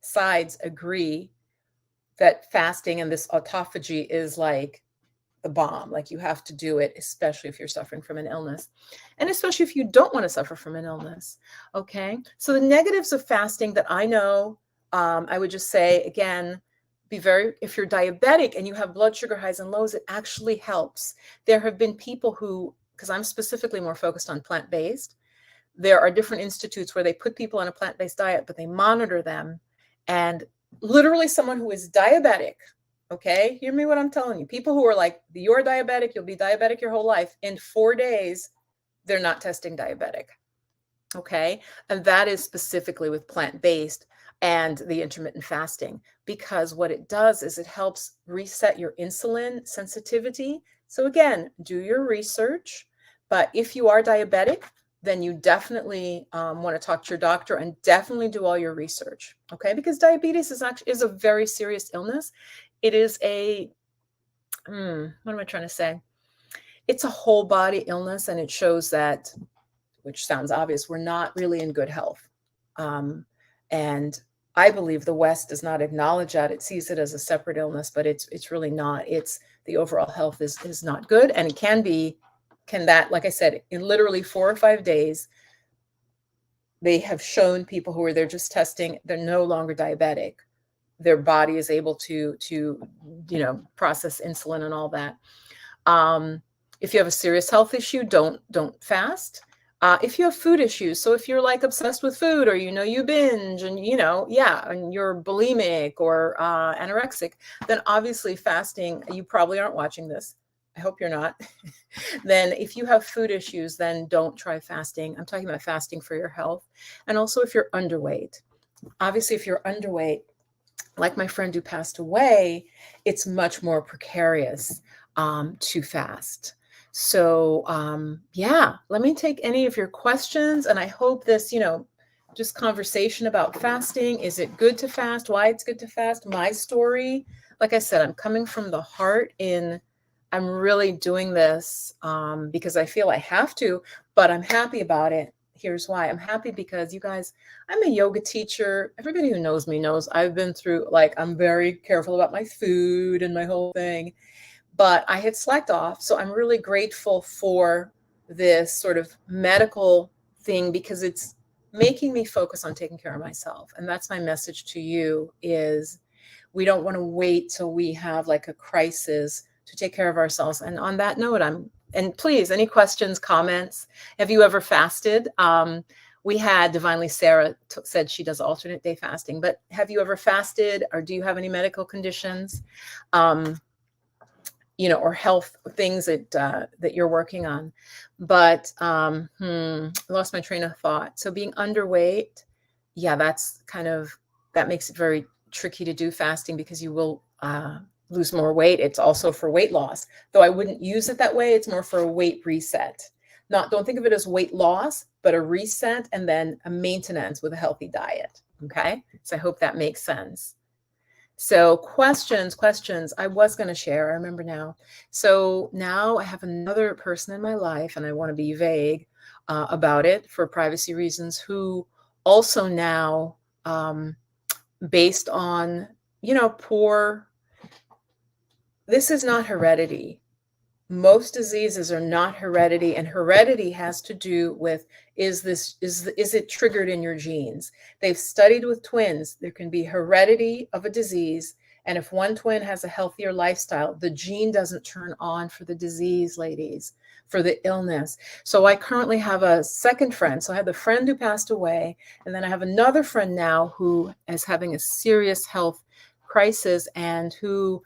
sides agree that fasting and this autophagy is like the bomb. Like you have to do it, especially if you're suffering from an illness, and especially if you don't want to suffer from an illness. Okay. So the negatives of fasting that I know, I would just say, again, if you're diabetic and you have blood sugar highs and lows, it actually helps. There have been people who, because I'm specifically more focused on plant-based, there are different institutes where they put people on a plant-based diet, but they monitor them. And literally someone who is diabetic, okay, hear me what I'm telling you. People who are like, you're diabetic, you'll be diabetic your whole life. In 4 days, they're not testing diabetic. Okay. And that is specifically with plant-based and the intermittent fasting, because what it does is it helps reset your insulin sensitivity. So again, do your research. But if you are diabetic, then you definitely want to talk to your doctor and definitely do all your research. Okay. Because diabetes is a very serious illness. It is what am I trying to say? It's a whole body illness, and it shows that, which sounds obvious, we're not really in good health. And I believe the West does not acknowledge that. It sees it as a separate illness, but it's really not. It's the overall health is not good. And it can that, like I said, in literally 4 or 5 days, they have shown people who are there just testing, they're no longer diabetic. Their body is able to process insulin and all that. If you have a serious health issue, don't fast. If you have food issues, so if you're like obsessed with food, or you binge, and and you're bulimic or anorexic, then obviously fasting, you probably aren't watching this, I hope you're not, then if you have food issues, then don't try fasting. I'm talking about fasting for your health. And also if you're underweight. Obviously, if you're underweight, like my friend who passed away, it's much more precarious to fast. So yeah, let me take any of your questions. And I hope this, just conversation about fasting. Is it good to fast? Why it's good to fast? My story, like I said, I'm coming from the heart I'm really doing this because I feel I have to, but I'm happy about it. Here's why. I'm happy because you guys, I'm a yoga teacher. Everybody who knows me knows I've been through, I'm very careful about my food and my whole thing, but I had slacked off. So I'm really grateful for this sort of medical thing because it's making me focus on taking care of myself. And that's my message to you is we don't want to wait till we have like a crisis to take care of ourselves. And on that note, and please, any questions, comments? Have you ever fasted? We had Divinely Sarah said she does alternate day fasting, but have you ever fasted or do you have any medical conditions, or health things that you're working on? But I lost my train of thought. So being underweight, yeah, that makes it very tricky to do fasting because you will lose more weight. It's also for weight loss, though I wouldn't use it that way. It's more for a weight reset. Don't think of it as weight loss, but a reset and then a maintenance with a healthy diet. Okay. So I hope that makes sense. So questions. I was going to share. I remember now. So now I have another person in my life, and I want to be vague about it for privacy reasons, who also now, based on, this is not heredity. Most diseases are not heredity, and heredity has to do with, is it triggered in your genes? They've studied with twins. There can be heredity of a disease, and if one twin has a healthier lifestyle, the gene doesn't turn on for the disease, ladies, for the illness. So I currently have a second friend. So I had the friend who passed away, and then I have another friend now who is having a serious health crisis and who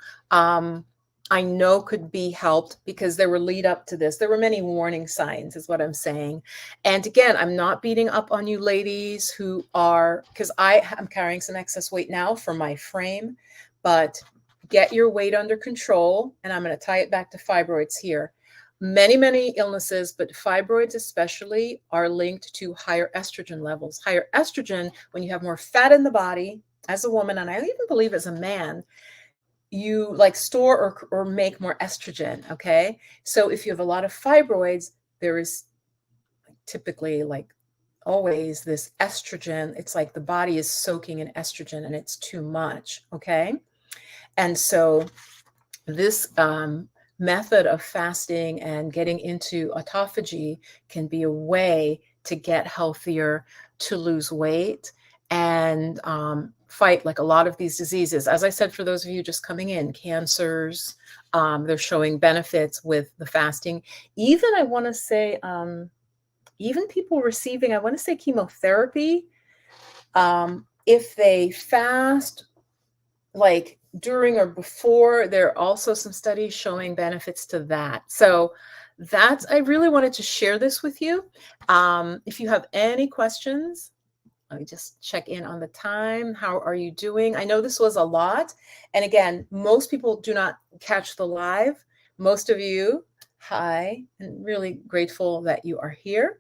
I know could be helped because there were lead up to this. There were many warning signs is what I'm saying. And again, I'm not beating up on you ladies who are, because I'm carrying some excess weight now for my frame, but get your weight under control. And I'm going to tie it back to fibroids here. Many, many illnesses, but fibroids especially, are linked to higher estrogen levels. Higher estrogen, when you have more fat in the body as a woman, and I even believe as a man, you store or make more estrogen. Okay. So if you have a lot of fibroids, there is typically always this estrogen. It's like the body is soaking in estrogen and it's too much. Okay. And so this method of fasting and getting into autophagy can be a way to get healthier, to lose weight, and fight a lot of these diseases. As I said, for those of you just coming in, cancers, they're showing benefits with the fasting. Even I want to say, even people receiving, I want to say chemotherapy, if they fast during or before, there are also some studies showing benefits to that. So I really wanted to share this with you. If you have any questions, let me just check in on the time. How are you doing? I know this was a lot. And again, most people do not catch the live. Most of you, hi, and really grateful that you are here.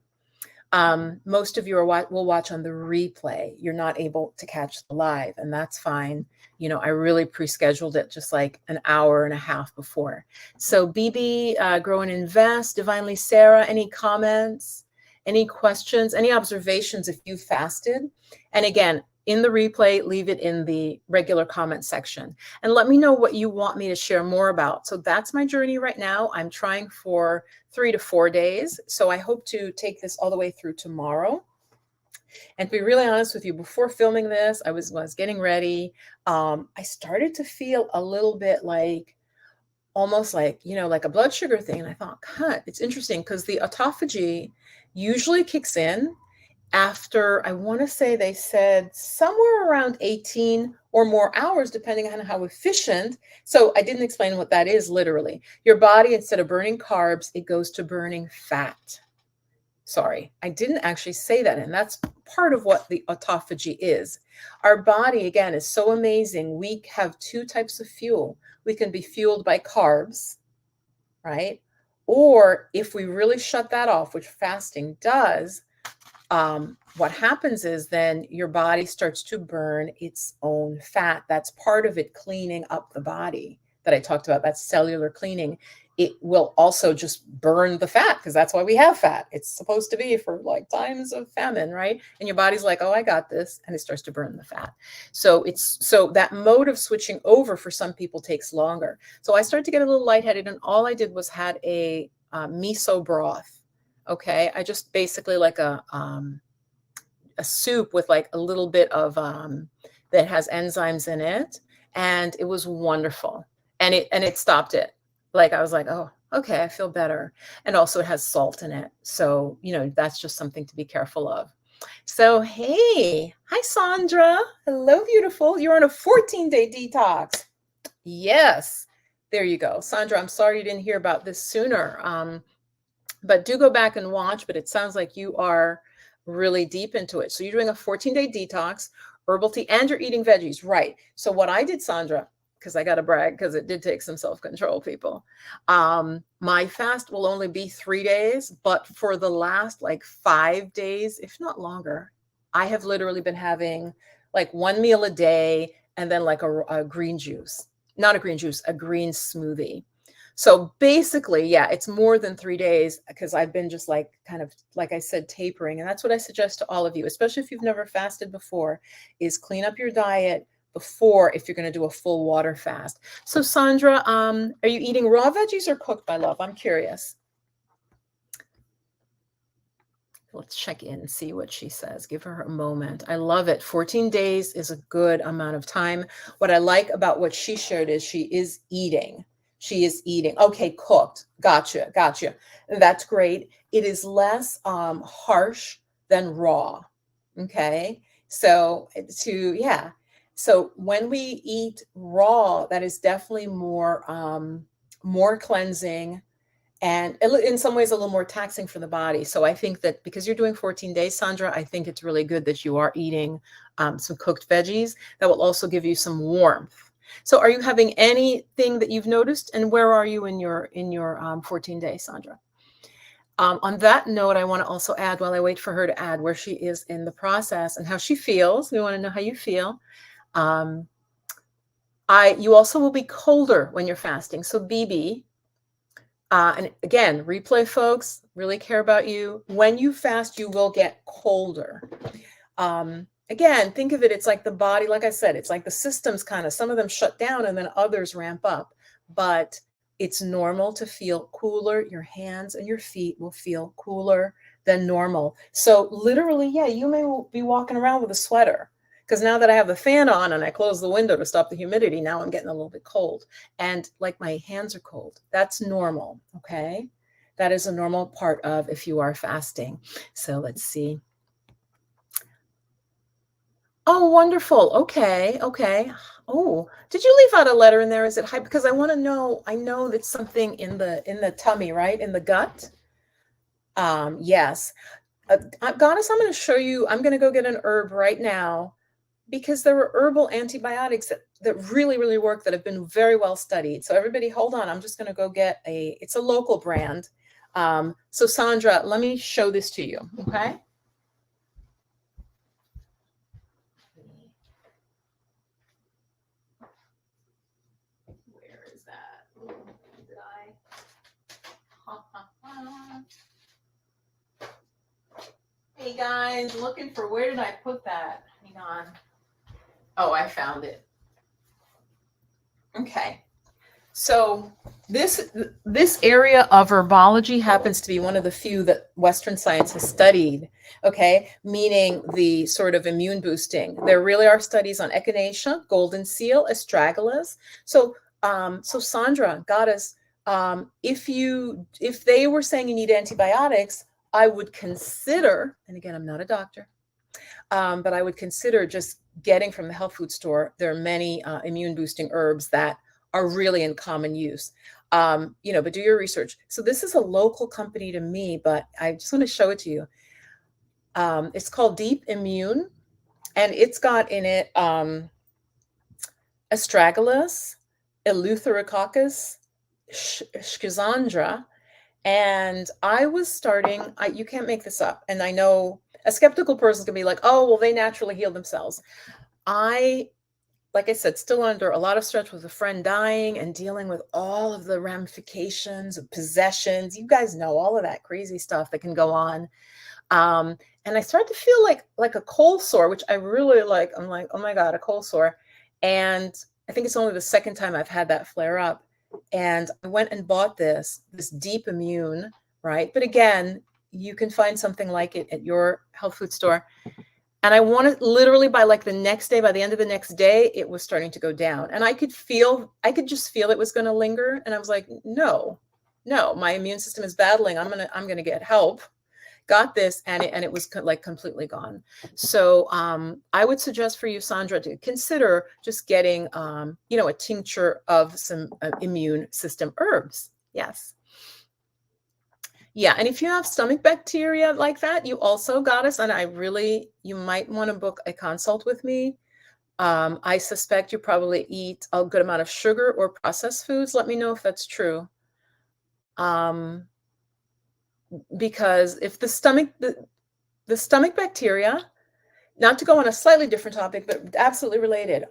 Most of you will watch on the replay. You're not able to catch the live, and that's fine. I really pre-scheduled it just an hour and a half before. So BB, Grow and Invest, Divinely Sarah, any comments? Any questions, any observations if you fasted? And again, in the replay, leave it in the regular comment section. And let me know what you want me to share more about. So that's my journey right now. I'm trying for 3 to 4 days. So I hope to take this all the way through tomorrow. And to be really honest with you, before filming this, I was getting ready. I started to feel a little bit almost like a blood sugar thing. And I thought, it's interesting because the autophagy usually kicks in after, I want to say they said somewhere around 18 or more hours, depending on how efficient. So I didn't explain what that is literally. Your body, instead of burning carbs, it goes to burning fat. Sorry, I didn't actually say that. And that's part of what the autophagy is. Our body, again, is so amazing. We have two types of fuel. We can be fueled by carbs, right? Or if we really shut that off, which fasting does, what happens is then your body starts to burn its own fat. That's part of it cleaning up the body that I talked about, that cellular cleaning. It will also just burn the fat, because that's why we have fat. It's supposed to be for like times of famine, right? And your body's like, oh, I got this. And it starts to burn the fat. So that mode of switching over for some people takes longer. So I started to get a little lightheaded, and all I did was had a miso broth. Okay. I just basically like a soup with like a little bit of that has enzymes in it, and it was wonderful. And it stopped it. Like I was like, oh, okay, I feel better. And also it has salt in it. So, that's just something to be careful of. So, hey, hi Sandra. Hello, beautiful. You're on a 14-day detox. Yes. There you go. Sandra, I'm sorry you didn't hear about this sooner. But do go back and watch, but it sounds like you are really deep into it. So you're doing a 14-day detox, herbal tea, and you're eating veggies, right? So what I did, Sandra, because I got to brag, because it did take some self-control, people. My fast will only be 3 days, but for the last like 5 days, if not longer, I have literally been having like one meal a day, and then like a green juice, not a green juice, a green smoothie. So basically, yeah, it's more than 3 days, because I've been just like kind of, like I said, tapering. And that's what I suggest to all of you, especially if you've never fasted before, is clean up your diet before, if you're going to do a full water fast. So Sandra, are you eating raw veggies or cooked, my love? I'm curious. Let's check in and see what she says. Give her a moment. I love it. 14 days is a good amount of time. What I like about what she shared is she is eating. She is eating. Okay, cooked. Gotcha. That's great. It is less harsh than raw. Okay. So So when we eat raw, that is definitely more cleansing, and in some ways a little more taxing for the body. So I think that because you're doing 14 days, Sandra, I think it's really good that you are eating some cooked veggies that will also give you some warmth. So are you having anything that you've noticed, and where are you in your 14 days, Sandra? On that note, I want to also add, while I wait for her to add where she is in the process and how she feels, we want to know how you feel. You also will be colder when you're fasting. So BB, and again, replay folks, really care about you. When you fast, you will get colder. Again, think of it, it's like the body, like I said, it's like the systems some of them shut down and then others ramp up. But it's normal to feel cooler. Your hands and your feet will feel cooler than normal. So literally, yeah, you may be walking around with a sweater, because now that I have the fan on and I close the window to stop the humidity, now I'm getting a little bit cold. And like my hands are cold. That's normal, okay? That is a normal part of if you are fasting. So let's see. Oh, wonderful. Okay. Oh, did you leave out a letter in there? Is it high? Because I want to know, I know that's something in the tummy, right? In the gut. Yes. Goddess, I'm going to show you, I'm going to go get an herb right now, because there are herbal antibiotics that really, really work, that have been very well studied. So everybody, hold on. I'm just going to go get it's a local brand. So Sandra, let me show this to you. Okay. Where is that? Did I? Hey guys, looking for, where did I put that? Hang on. Oh, I found it. Okay. So this area of herbology happens to be one of the few that Western science has studied, okay, meaning the sort of immune boosting. There really are studies on echinacea, golden seal, astragalus. So Sandra, goddess, if they were saying you need antibiotics, I would consider, and again, I'm not a doctor, but I would consider just getting from the health food store. There are many immune boosting herbs that are really in common use. But do your research. So this is a local company to me, but I just want to show it to you. It's called Deep Immune, and it's got in it astragalus, eleutherococcus, schizandra. And I was starting, you can't make this up. And I know a skeptical person can be like, oh, well, they naturally heal themselves. Like I said, still under a lot of stress with a friend dying and dealing with all of the ramifications of possessions. You guys know all of that crazy stuff that can go on. And I started to feel like a cold sore, which I really like. I'm like, oh my God, a cold sore. And I think it's only the second time I've had that flare up. And I went and bought this Deep Immune, right? But again, you can find something like it at your health food store. And I wanted literally by like the next day, by the end of the next day, it was starting to go down. And I could just feel it was going to linger. And I was like, no, my immune system is battling. I'm going to get help. Got this, and it was like completely gone. So I would suggest for you, Sandra, to consider just getting, a tincture of some immune system herbs. Yes. Yeah, and if you have stomach bacteria like that, you also got us, and you might want to book a consult with me. I suspect you probably eat a good amount of sugar or processed foods. Let me know if that's true. Because if the stomach bacteria, not to go on a slightly different topic, but absolutely related.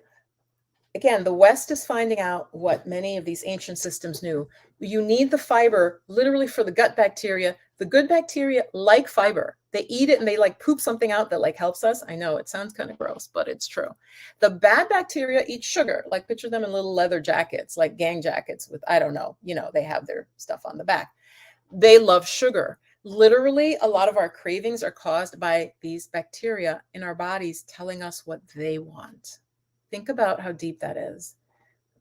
Again, the West is finding out what many of these ancient systems knew. You need the fiber literally for the gut bacteria. The good bacteria like fiber. They eat it and they like poop something out that like helps us. I know it sounds kind of gross, but it's true. The bad bacteria eat sugar. Like picture them in little leather jackets, like gang jackets with, I don't know, they have their stuff on the back. They love sugar. Literally, a lot of our cravings are caused by these bacteria in our bodies telling us what they want. Think about how deep that is.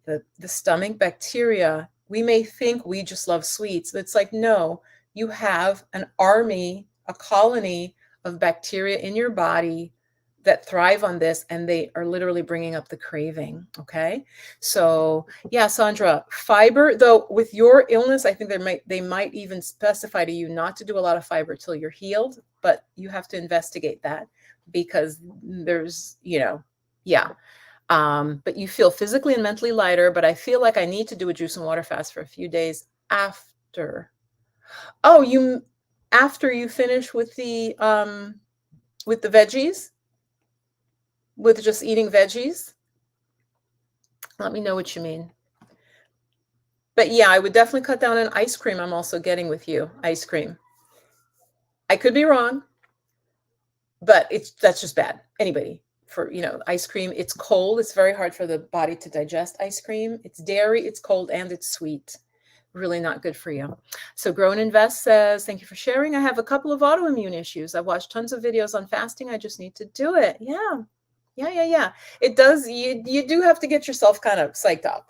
The stomach bacteria, we may think we just love sweets. It's like, no, you have an army, a colony of bacteria in your body that thrive on this, and they are literally bringing up the craving. Okay. So yeah, Sandra, fiber, though, with your illness, I think they might even specify to you not to do a lot of fiber till you're healed, but you have to investigate that because there's, yeah. But you feel physically and mentally lighter, but I feel like I need to do a juice and water fast for a few days after. Oh, after you finish with the veggies? With just eating veggies? Let me know what you mean. But yeah, I would definitely cut down on ice cream. I'm also getting with you, ice cream. I could be wrong, but that's just bad. Anybody for, ice cream, it's cold. It's very hard for the body to digest ice cream. It's dairy, it's cold, and it's sweet. Really not good for you. So Grow and Invest says, thank you for sharing. I have a couple of autoimmune issues. I've watched tons of videos on fasting. I just need to do it. Yeah. It does. You do have to get yourself kind of psyched up.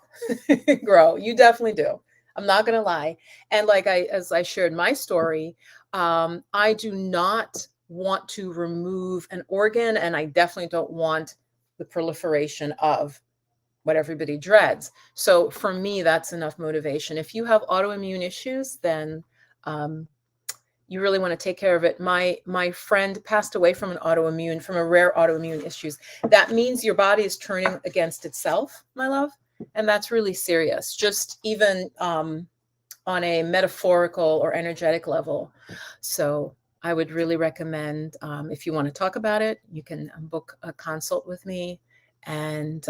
Grow. You definitely do. I'm not going to lie. And as I shared my story, I do not want to remove an organ, and I definitely don't want the proliferation of what everybody dreads. So for me, that's enough motivation. If you have autoimmune issues, then you really want to take care of it. My friend passed away from a rare autoimmune issues. That means your body is turning against itself, my love. And that's really serious, just even on a metaphorical or energetic level. So I would really recommend, if you want to talk about it, you can book a consult with me. And,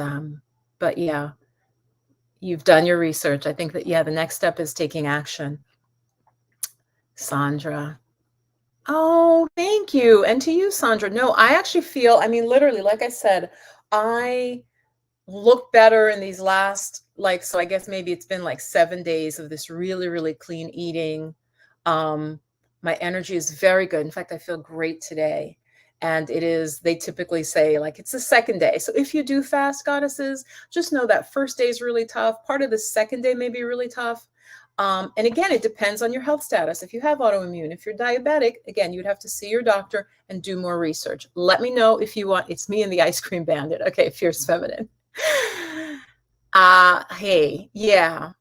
but yeah, you've done your research. I think that, the next step is taking action. Sandra. Oh, thank you. And to you, Sandra. No, I actually feel, literally, like I said, I look better in these last, so I guess maybe it's been like 7 days of this really, really clean eating. My energy is very good. In fact, I feel great today. And they typically say it's the second day. So if you do fast, goddesses, just know that first day is really tough. Part of the second day may be really tough. And again, it depends on your health status. If you have autoimmune, if you're diabetic, again, you'd have to see your doctor and do more research. Let me know if you want. It's me and the ice cream bandit. Okay, Fierce Feminine. Hey, yeah.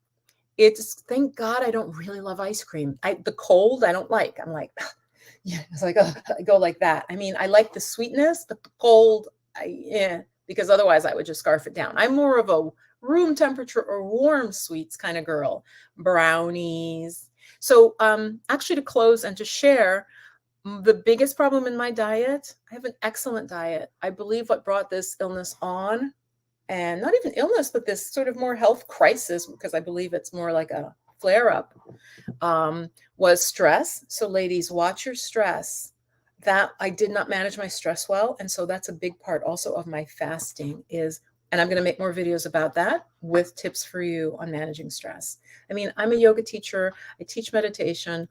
It's, thank God I don't really love ice cream. The cold I don't like. I'm like, yeah, it's like, I go like that. I mean, I like the sweetness, but the cold, because otherwise I would just scarf it down. I'm more of a room temperature or warm sweets kind of girl. Brownies. So actually, to close and to share, the biggest problem in my diet, I have an excellent diet. I believe what brought this illness on, and not even illness, but this sort of more health crisis, because I believe it's more like a flare up, was stress. So ladies, watch your stress. That I did not manage my stress well. And so that's a big part also of my fasting is, and I'm going to make more videos about that with tips for you on managing stress. I mean, I'm a yoga teacher. I teach meditation,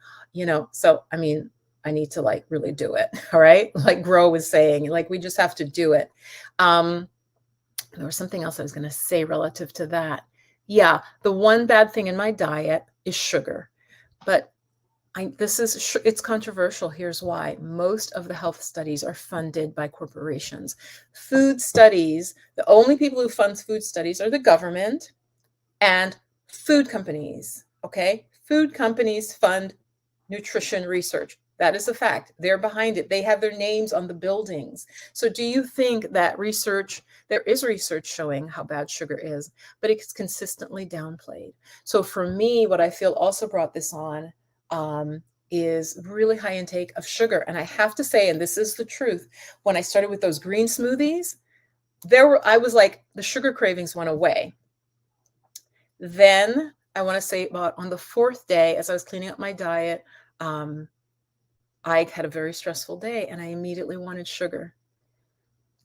so I mean, I need to like really do it. All right. Like Gro was saying, like, we just have to do it. There was something else I was going to say relative to that. Yeah. The one bad thing in my diet is sugar, but it's controversial. Here's why. Most of the health studies are funded by corporations. Food studies, the only people who fund food studies are the government and food companies. Okay. Food companies fund nutrition research. That is a fact. They're behind it. They have their names on the buildings. So do you think that there is research showing how bad sugar is, but it's consistently downplayed. So for me, what I feel also brought this on is really high intake of sugar. And I have to say, and this is the truth, when I started with those green smoothies, I was like, the sugar cravings went away. Then I want to say about on the 4th day, as I was cleaning up my diet, I had a very stressful day and I immediately wanted sugar.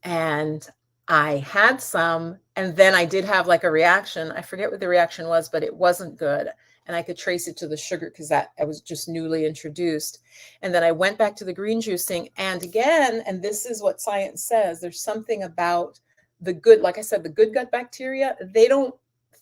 And I had some, and then I did have like a reaction. I forget what the reaction was, but it wasn't good. And I could trace it to the sugar because I was just newly introduced. And then I went back to the green juicing. And again, and this is what science says, there's something about the good, like I said, the good gut bacteria, they don't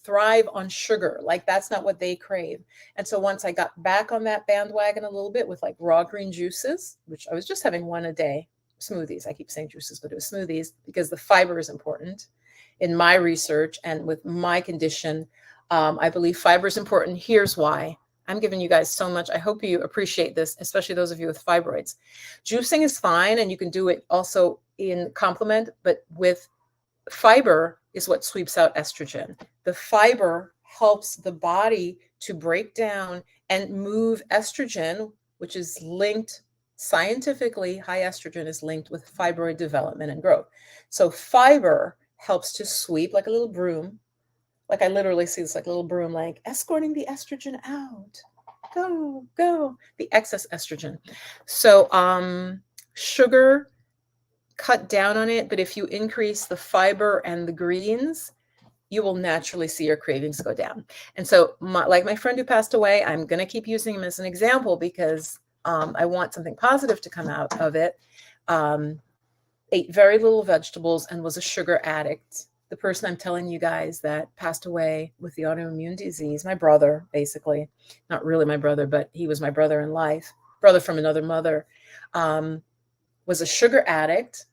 thrive on sugar. Like that's not what they crave. And so once I got back on that bandwagon a little bit with like raw green juices, which I was just having one a day, smoothies. I keep saying juices, but it was smoothies because the fiber is important in my research and with my condition. I believe fiber is important. Here's why. I'm giving you guys so much. I hope you appreciate this, especially those of you with fibroids. Juicing is fine, and you can do it also in complement, but with fiber is what sweeps out estrogen. The fiber helps the body to break down and move estrogen, which is linked scientifically, high estrogen is linked with fibroid development and growth. So fiber helps to sweep like a little broom. Like I literally see this like a little broom, like escorting the estrogen out. Go, go, the excess estrogen. So sugar, cut down on it, but if you increase the fiber and the greens, you will naturally see your cravings go down. And so like my friend who passed away, I'm going to keep using him as an example because I want something positive to come out of it. Ate very little vegetables and was a sugar addict. The person I'm telling you guys that passed away with the autoimmune disease, my brother, basically, not really my brother, but he was my brother in life, brother from another mother, was a sugar addict.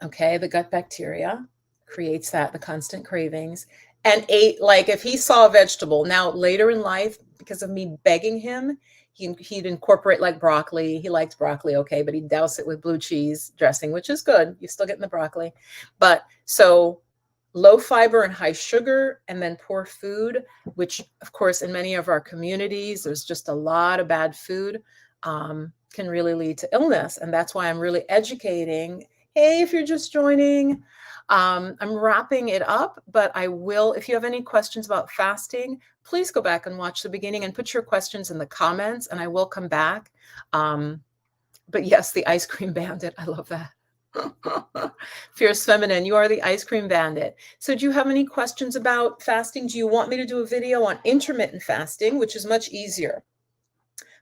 Okay, the gut bacteria creates that, the constant cravings, and ate, like if he saw a vegetable, now later in life, because of me begging him, he'd incorporate like broccoli. He liked broccoli, okay, but he'd douse it with blue cheese dressing, which is good. You're still getting the broccoli. But so low fiber and high sugar, and then poor food, which of course in many of our communities, there's just a lot of bad food, can really lead to illness. And that's why I'm really educating. Hey, if you're just joining, I'm wrapping it up, but I will, if you have any questions about fasting, please go back and watch the beginning and put your questions in the comments and I will come back. But yes, the ice cream bandit, I love that. Fierce Feminine, you are the ice cream bandit. So do you have any questions about fasting? Do you want me to do a video on intermittent fasting, which is much easier?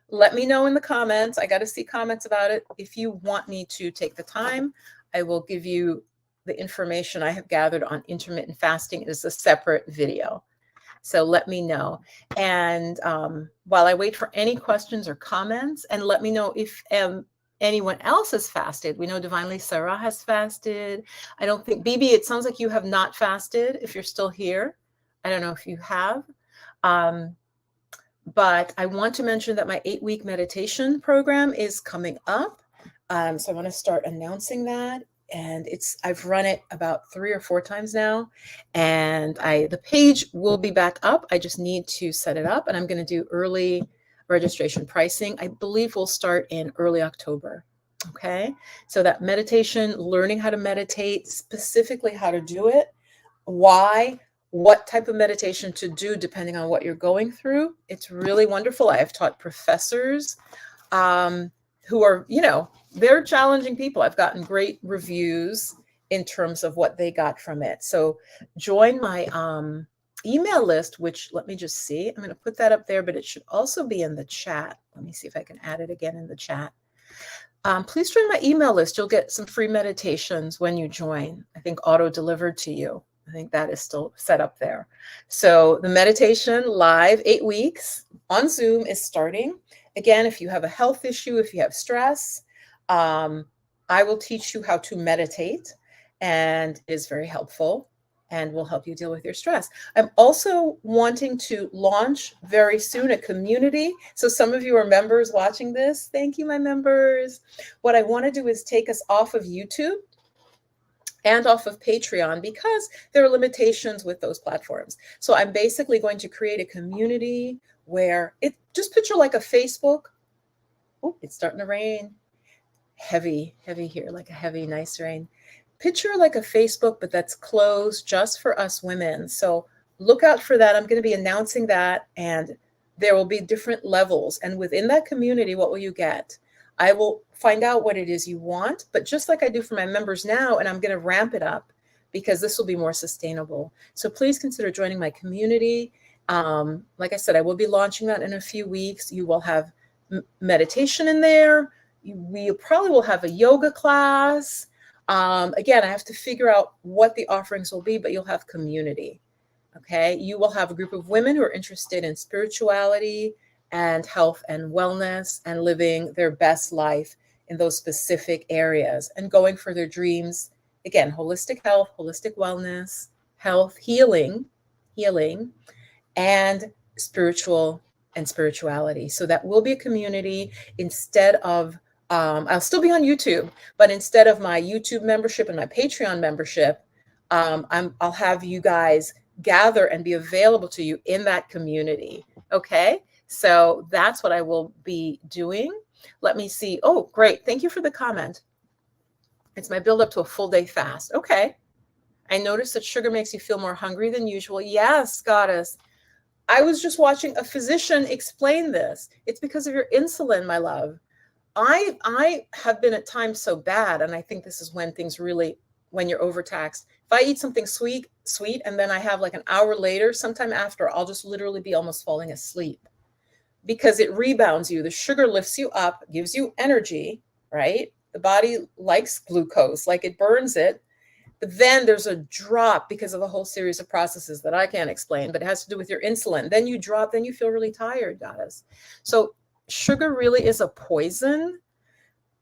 Let me know in the comments. I got to see comments about it. If you want me to take the time, I will give you the information I have gathered on intermittent fasting. It is a separate video. So let me know. And while I wait for any questions or comments, and let me know if anyone else has fasted. We know Divinely Sarah has fasted. I don't think, BB, it sounds like you have not fasted if you're still here. I don't know if you have. But I want to mention that my 8-week meditation program is coming up. So I want to start announcing that. And I've run it about 3 or 4 times now. And the page will be back up. I just need to set it up. And I'm going to do early registration pricing. I believe we'll start in early October. Okay. So that meditation, learning how to meditate, specifically how to do it, why, what type of meditation to do depending on what you're going through. It's really wonderful. I have taught professors who are, they're challenging people. I've gotten great reviews in terms of what they got from it. So join my email list, which, let me just see. I'm going to put that up there, but it should also be in the chat. Let me see if I can add it again in the chat. Please join my email list. You'll get some free meditations when you join. I think auto-delivered to you. I think that is still set up there. So the meditation live 8 weeks on Zoom is starting. Again, if you have a health issue, if you have stress, I will teach you how to meditate, and it is very helpful and will help you deal with your stress. I'm also wanting to launch very soon a community. So some of you are members watching this. Thank you, my members. What I want to do is take us off of YouTube and off of Patreon, because there are limitations with those platforms. So I'm basically going to create a community where just picture like a Facebook. Oh, it's starting to rain. Heavy here, like a heavy, nice rain. Picture like a Facebook, but that's closed just for us women. So look out for that. I'm going to be announcing that, and there will be different levels. And within that community, what will you get? I will find out what it is you want, but just like I do for my members now, and I'm going to ramp it up because this will be more sustainable. So please consider joining my community. Like I said, I will be launching that in a few weeks. You will have meditation in there. We probably will have a yoga class. Again, I have to figure out what the offerings will be, but you'll have community. Okay. You will have a group of women who are interested in spirituality and health and wellness and living their best life in those specific areas and going for their dreams. Again, holistic health, holistic wellness, health, healing, and spirituality. So that will be a community instead of, I'll still be on YouTube, but instead of my YouTube membership and my Patreon membership, I'll have you guys gather and be available to you in that community. Okay. So that's what I will be doing. Let me see. Oh, great. Thank you for the comment. It's my build up to a full day fast. Okay. I noticed that sugar makes you feel more hungry than usual. Yes, goddess. I was just watching a physician explain this. It's because of your insulin, my love. I have been at times so bad, and I think this is when things really, when you're overtaxed. If I eat something sweet, and then I have like an hour later, sometime after, I'll just literally be almost falling asleep because it rebounds you. The sugar lifts you up, gives you energy, right? The body likes glucose, like it burns it. But then there's a drop because of a whole series of processes that I can't explain, but it has to do with your insulin. Then you drop, then you feel really tired, goddess. So sugar really is a poison.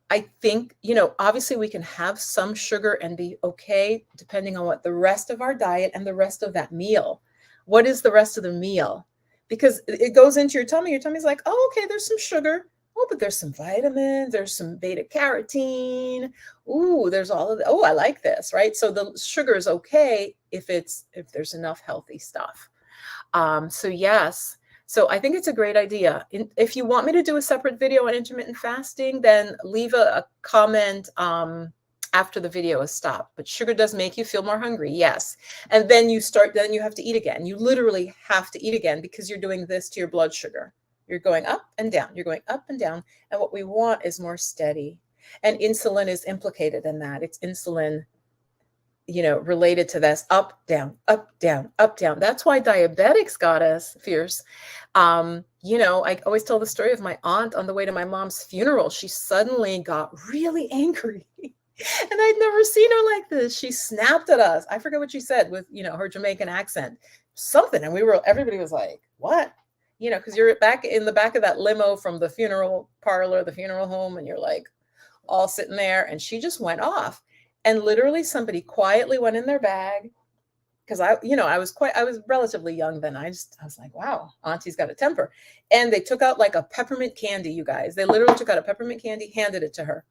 I think, obviously we can have some sugar and be okay, depending on what the rest of our diet and the rest of that meal. What is the rest of the meal? Because it goes into your tummy. Your tummy's like, oh, okay, there's some sugar. Oh, but there's some vitamins. There's some beta carotene. Ooh, there's all of that. Oh, I like this, right? So the sugar is okay if there's enough healthy stuff. So yes. So I think it's a great idea. If you want me to do a separate video on intermittent fasting, then leave a comment after the video is stopped. But sugar does make you feel more hungry, yes. And then you have to eat again. You literally have to eat again because you're doing this to your blood sugar. You're going up and down. You're going up and down. And what we want is more steady. And insulin is implicated in that. It's insulin, related to this up, down, up, down, up, down. That's why diabetics got us fierce. I always tell the story of my aunt on the way to my mom's funeral. She suddenly got really angry. And I'd never seen her like this. She snapped at us. I forget what she said with, her Jamaican accent. something. And everybody was like, what? You know, because you're back in the back of that limo from the funeral parlor, the funeral home, and you're like all sitting there. And she just went off. And literally somebody quietly went in their bag, because I was relatively young then. I was like, wow, Auntie's got a temper. And they took out like a peppermint candy, you guys. They literally took out a peppermint candy, handed it to her.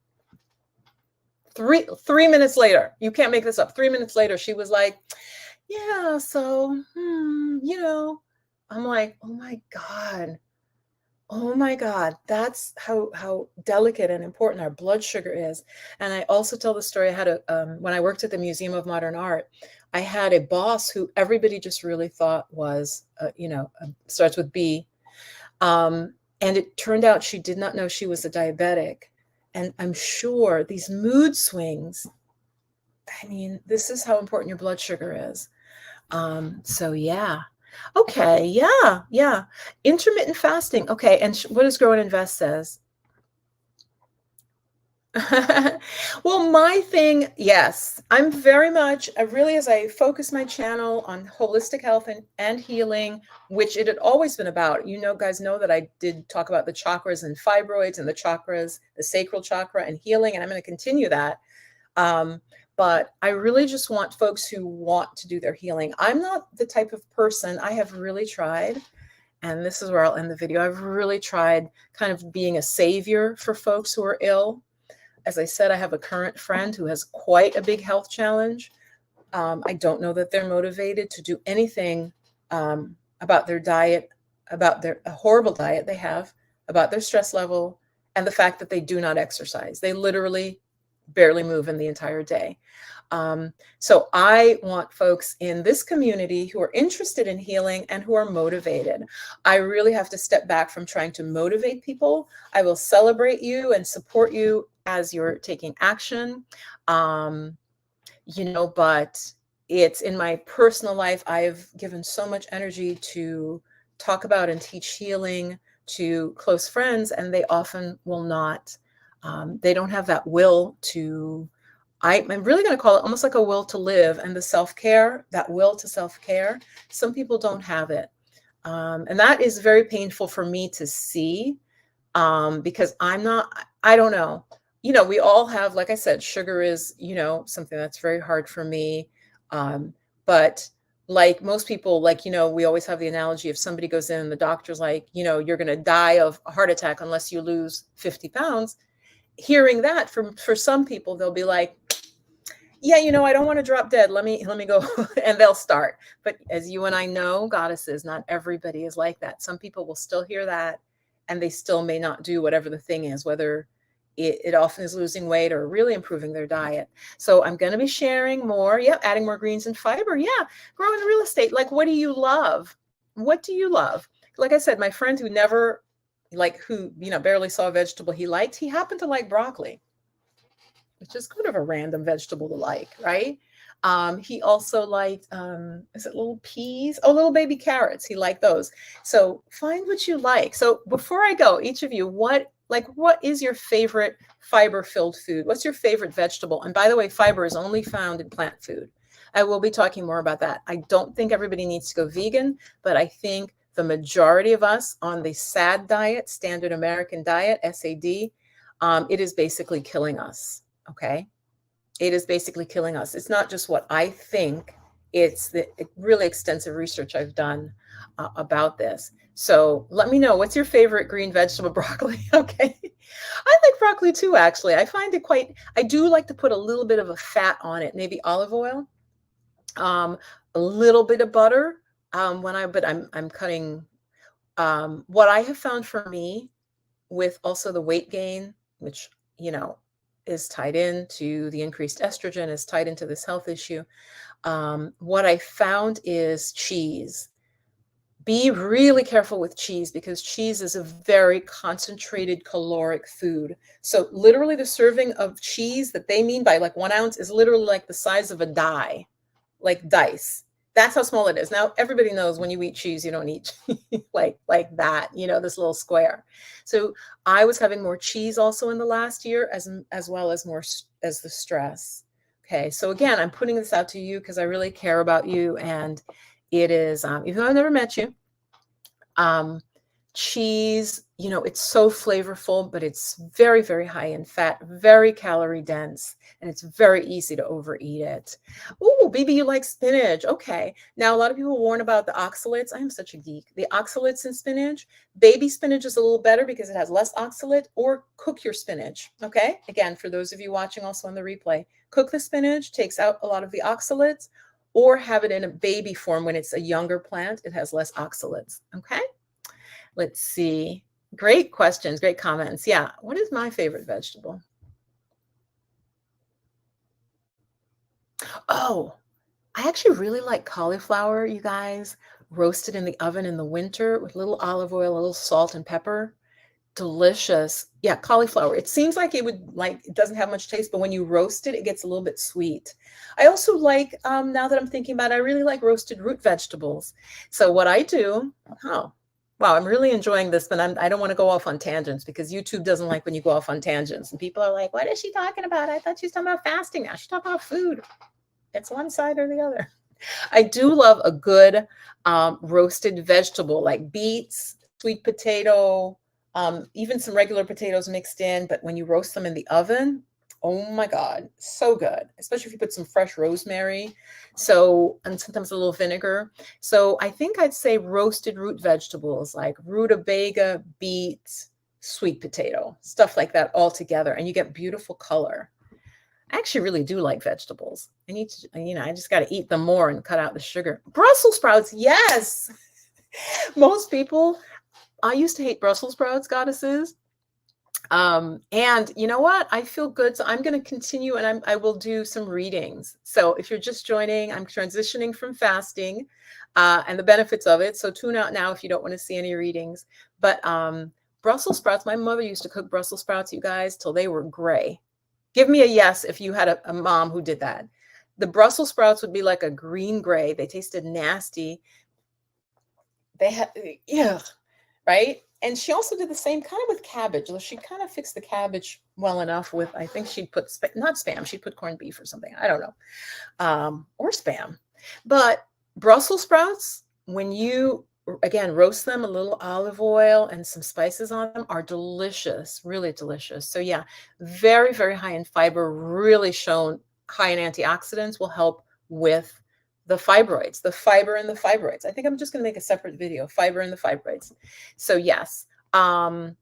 Three minutes later, you can't make this up. 3 minutes later, she was like, yeah, so, you know, I'm like, oh my God. Oh my God, that's how delicate and important our blood sugar is. And I also tell the story. I had when I worked at the Museum of Modern Art, I had a boss who everybody just really thought was, starts with B. And it turned out she did not know she was a diabetic. And I'm sure these mood swings, I mean, this is how important your blood sugar is. So yeah. Okay. Yeah. Yeah. Intermittent fasting. Okay. And what does Grow and Invest says? Well, my thing, yes, I'm very much, really, as I focus my channel on holistic health and healing, which it had always been about. You know, guys know that I did talk about the chakras and fibroids and the chakras, the sacral chakra and healing, and I'm going to continue that. But I really just want folks who want to do their healing. I'm not the type of person, I have really tried, and this is where I'll end the video. I've really tried kind of being a savior for folks who are ill. As I said, I have a current friend who has quite a big health challenge. I don't know that they're motivated to do anything about their diet, about a horrible diet they have, about their stress level, and the fact that they do not exercise. They literally barely move in the entire day. So I want folks in this community who are interested in healing and who are motivated. I really have to step back from trying to motivate people. I will celebrate you and support you as you're taking action. But it's in my personal life, I've given so much energy to talk about and teach healing to close friends, and they often will not. They don't have that will to, I'm really going to call it almost like a will to live, and the self-care, that will to self-care. Some people don't have it. And that is very painful for me to see, because I don't know. We all have, like I said, sugar is, something that's very hard for me. But like most people, we always have the analogy, if somebody goes in and the doctor's like, you're going to die of a heart attack unless you lose 50 pounds. Hearing that for some people, they'll be like, yeah, I don't want to drop dead. Let me go. And they'll start. But as you and I know, goddesses, not everybody is like that. Some people will still hear that, and they still may not do whatever the thing is, whether it often is losing weight or really improving their diet. So I'm going to be sharing more. Yeah. Adding more greens and fiber. Yeah. Growing real estate. Like, what do you love? What do you love? Like I said, my friend who barely saw a vegetable he liked, he happened to like broccoli, which is kind of a random vegetable to like, right? He also liked, is it little peas? Oh, little baby carrots. He liked those. So find what you like. So before I go, each of you, what is your favorite fiber-filled food? What's your favorite vegetable? And by the way, fiber is only found in plant food. I will be talking more about that. I don't think everybody needs to go vegan, but I think the majority of us on the SAD diet, Standard American Diet, SAD, it is basically killing us. Okay. It is basically killing us. It's not just what I think, it's the really extensive research I've done about this. So let me know, what's your favorite green vegetable? Broccoli. Okay. I like broccoli too, actually. I find it I do like to put a little bit of a fat on it, maybe olive oil, a little bit of butter. But I'm cutting, what I have found for me with also the weight gain, which, is tied into the increased estrogen, is tied into this health issue. What I found is cheese. Be really careful with cheese, because cheese is a very concentrated caloric food. So literally the serving of cheese that they mean by like 1 ounce is literally like the size of a die, like dice. That's how small it is. Now, everybody knows when you eat cheese, you don't eat like that, this little square. So I was having more cheese also in the last year, as well as more as the stress. Okay. So again, I'm putting this out to you because I really care about you. And It is, even though I've never met you, cheese, you know, it's so flavorful, but it's very, very high in fat, very calorie dense, and it's very easy to overeat it. Ooh, BB, you like spinach. Okay. Now, a lot of people warn about the oxalates. I am such a geek. The oxalates in spinach, baby spinach is a little better because it has less oxalate, or cook your spinach. Okay. Again, for those of you watching also on the replay, cook the spinach, takes out a lot of the oxalates, or have it in a baby form when it's a younger plant. It has less oxalates. Okay. Let's see. Great questions, great comments. Yeah. What is my favorite vegetable? Oh, I actually really like cauliflower, you guys, roasted in the oven in the winter with a little olive oil, a little salt and pepper. Delicious. Yeah, cauliflower. It seems like it doesn't have much taste, but when you roast it, it gets a little bit sweet. I also like, now that I'm thinking about it, I really like roasted root vegetables. So what I do, oh, wow, I'm really enjoying this, but I don't want to go off on tangents because YouTube doesn't like when you go off on tangents. And people are like, what is she talking about? I thought she was talking about fasting. Now she's talking about food. It's one side or the other. I do love a good roasted vegetable like beets, sweet potato, even some regular potatoes mixed in. But when you roast them in the oven, oh my God, so good, especially if you put some fresh rosemary. So, and sometimes a little vinegar. So I think I'd say roasted root vegetables like rutabaga, beets, sweet potato, stuff like that all together. And you get beautiful color. I actually really do like vegetables. I need to, I just got to eat them more and cut out the sugar. Brussels sprouts, yes. Most people, I used to hate Brussels sprouts, goddesses. And you know what? I feel good. So I'm going to continue and I will do some readings. So if you're just joining, I'm transitioning from fasting and the benefits of it. So tune out now if you don't want to see any readings. But Brussels sprouts, my mother used to cook Brussels sprouts, you guys, till they were gray. Give me a yes if you had a mom who did that. The Brussels sprouts would be like a green gray. They tasted nasty. They had, yeah, right? And she also did the same kind of with cabbage. She kind of fixed the cabbage well enough with, I think she'd put, not spam, she'd put corned beef or something. I don't know. Or spam. But Brussels sprouts, when you, again, roast them, a little olive oil and some spices on them, are delicious, really delicious. So yeah, very, very high in fiber, really shown high in antioxidants, will help with the fibroids, the fiber and the fibroids. I think I'm just going to make a separate video, fiber and the fibroids. So yes, I'm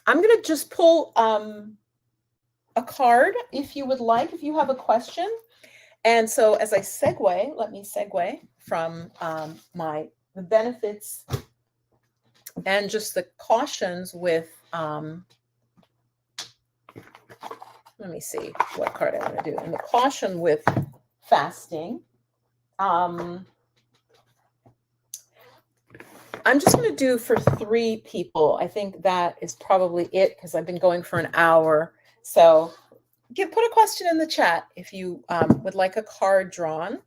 going to just pull a card if you would like, if you have a question. And so as I segue, let me segue from the benefits and just the cautions with, let me see what card I want to do. And the caution with fasting. I'm just going to do for 3 people. I think that is probably it because I've been going for an hour. So put a question in the chat if you would like a card drawn.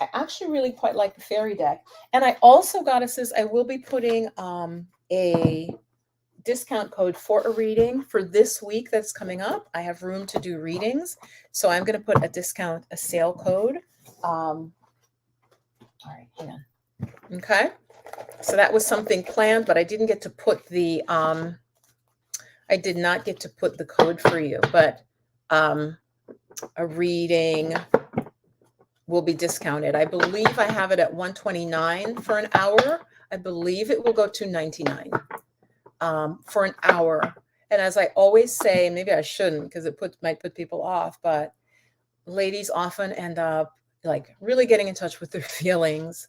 I actually really quite like the fairy deck. And I also, goddesses, I will be putting a discount code for a reading for this week that's coming up. I have room to do readings. So I'm going to put a sale code. All right, hang on. Okay. So that was something planned, but I didn't get to put the, I did not get to put the code for you, but a reading will be discounted. I believe I have it at $129 for an hour. I believe it will go to $99 for an hour. And as I always say, maybe I shouldn't because it might put people off, but ladies often end up like really getting in touch with their feelings,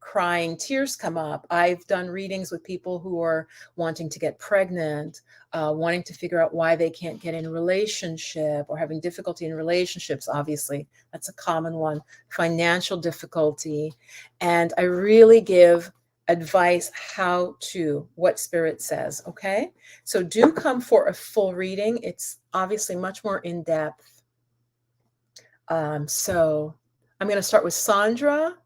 crying, tears come up. I've done readings with people who are wanting to get pregnant, wanting to figure out why they can't get in a relationship or having difficulty in relationships. Obviously, that's a common one. Financial difficulty. And I really give advice what spirit says. Okay. So do come for a full reading. It's obviously much more in depth. So I'm going to start with Sandra.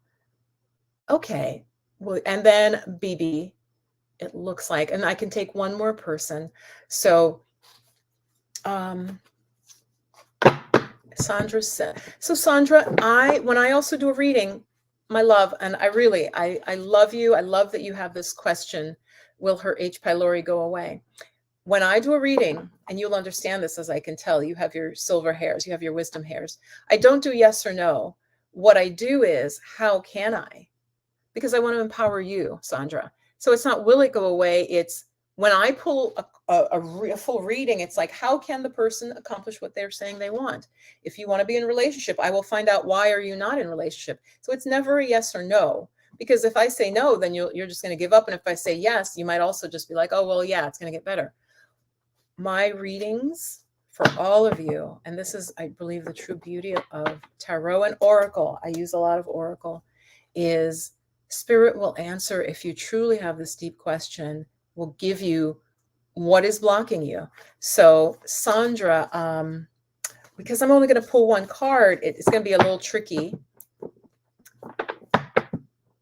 Okay. Well, and then BB, it looks like, and I can take one more person. So, Sandra said, so Sandra, when I also do a reading, My love, and I love you. I love that you have this question. Will her H. pylori go away? When I do a reading, and you'll understand this as I can tell, you have your silver hairs, you have your wisdom hairs. I don't do yes or no. What I do is, how can I? Because I want to empower you, Sandra. So it's not will it go away? It's when I pull a full reading, it's like, how can the person accomplish what they're saying they want? If you want to be in a relationship, I will find out why are you not in a relationship. So it's never a yes or no. Because if I say no, then you're just going to give up. And if I say yes, you might also just be like, oh, well, yeah, it's going to get better. My readings for all of you, and this is, I believe, the true beauty of tarot and oracle. I use a lot of oracle, is Spirit will answer if you truly have this deep question, will give you what is blocking you. So Sandra, because I'm only going to pull one card, it's going to be a little tricky,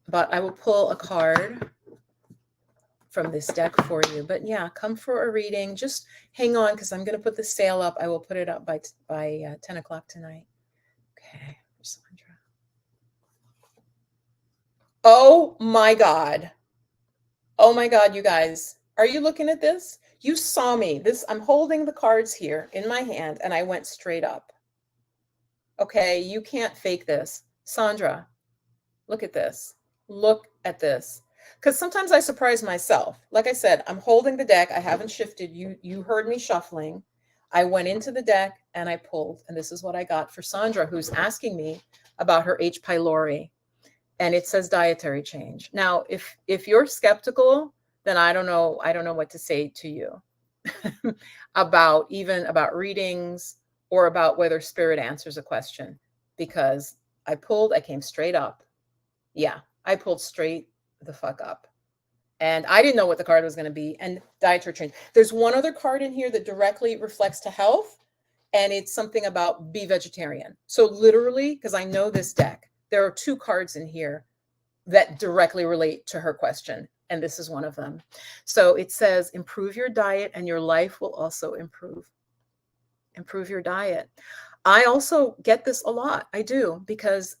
but I will pull a card from this deck for you. But yeah, come for a reading. Just hang on, because I'm going to put the sale up. I will put it up by 10 o'clock tonight. Okay, Sandra. Oh my God. Oh my God, you guys. Are you looking at this? You saw me. I'm holding the cards here in my hand, and I went straight up. Okay, you can't fake this. Sandra, look at this. Look at this. Because sometimes I surprise myself. Like I said, I'm holding the deck. I haven't shifted. You heard me shuffling. I went into the deck and I pulled, and this is what I got for Sandra, who's asking me about her H. pylori. And it says dietary change. Now, if you're skeptical, then I don't know what to say to you about readings or about whether Spirit answers a question, because I came straight up. Yeah, I pulled straight the fuck up. And I didn't know what the card was going to be. And dietary change. There's one other card in here that directly reflects to health, and it's something about be vegetarian. So literally, because I know this deck, there are two cards in here that directly relate to her question, and this is one of them. So it says, improve your diet and your life will also improve. Improve your diet. I also get this a lot. I do, because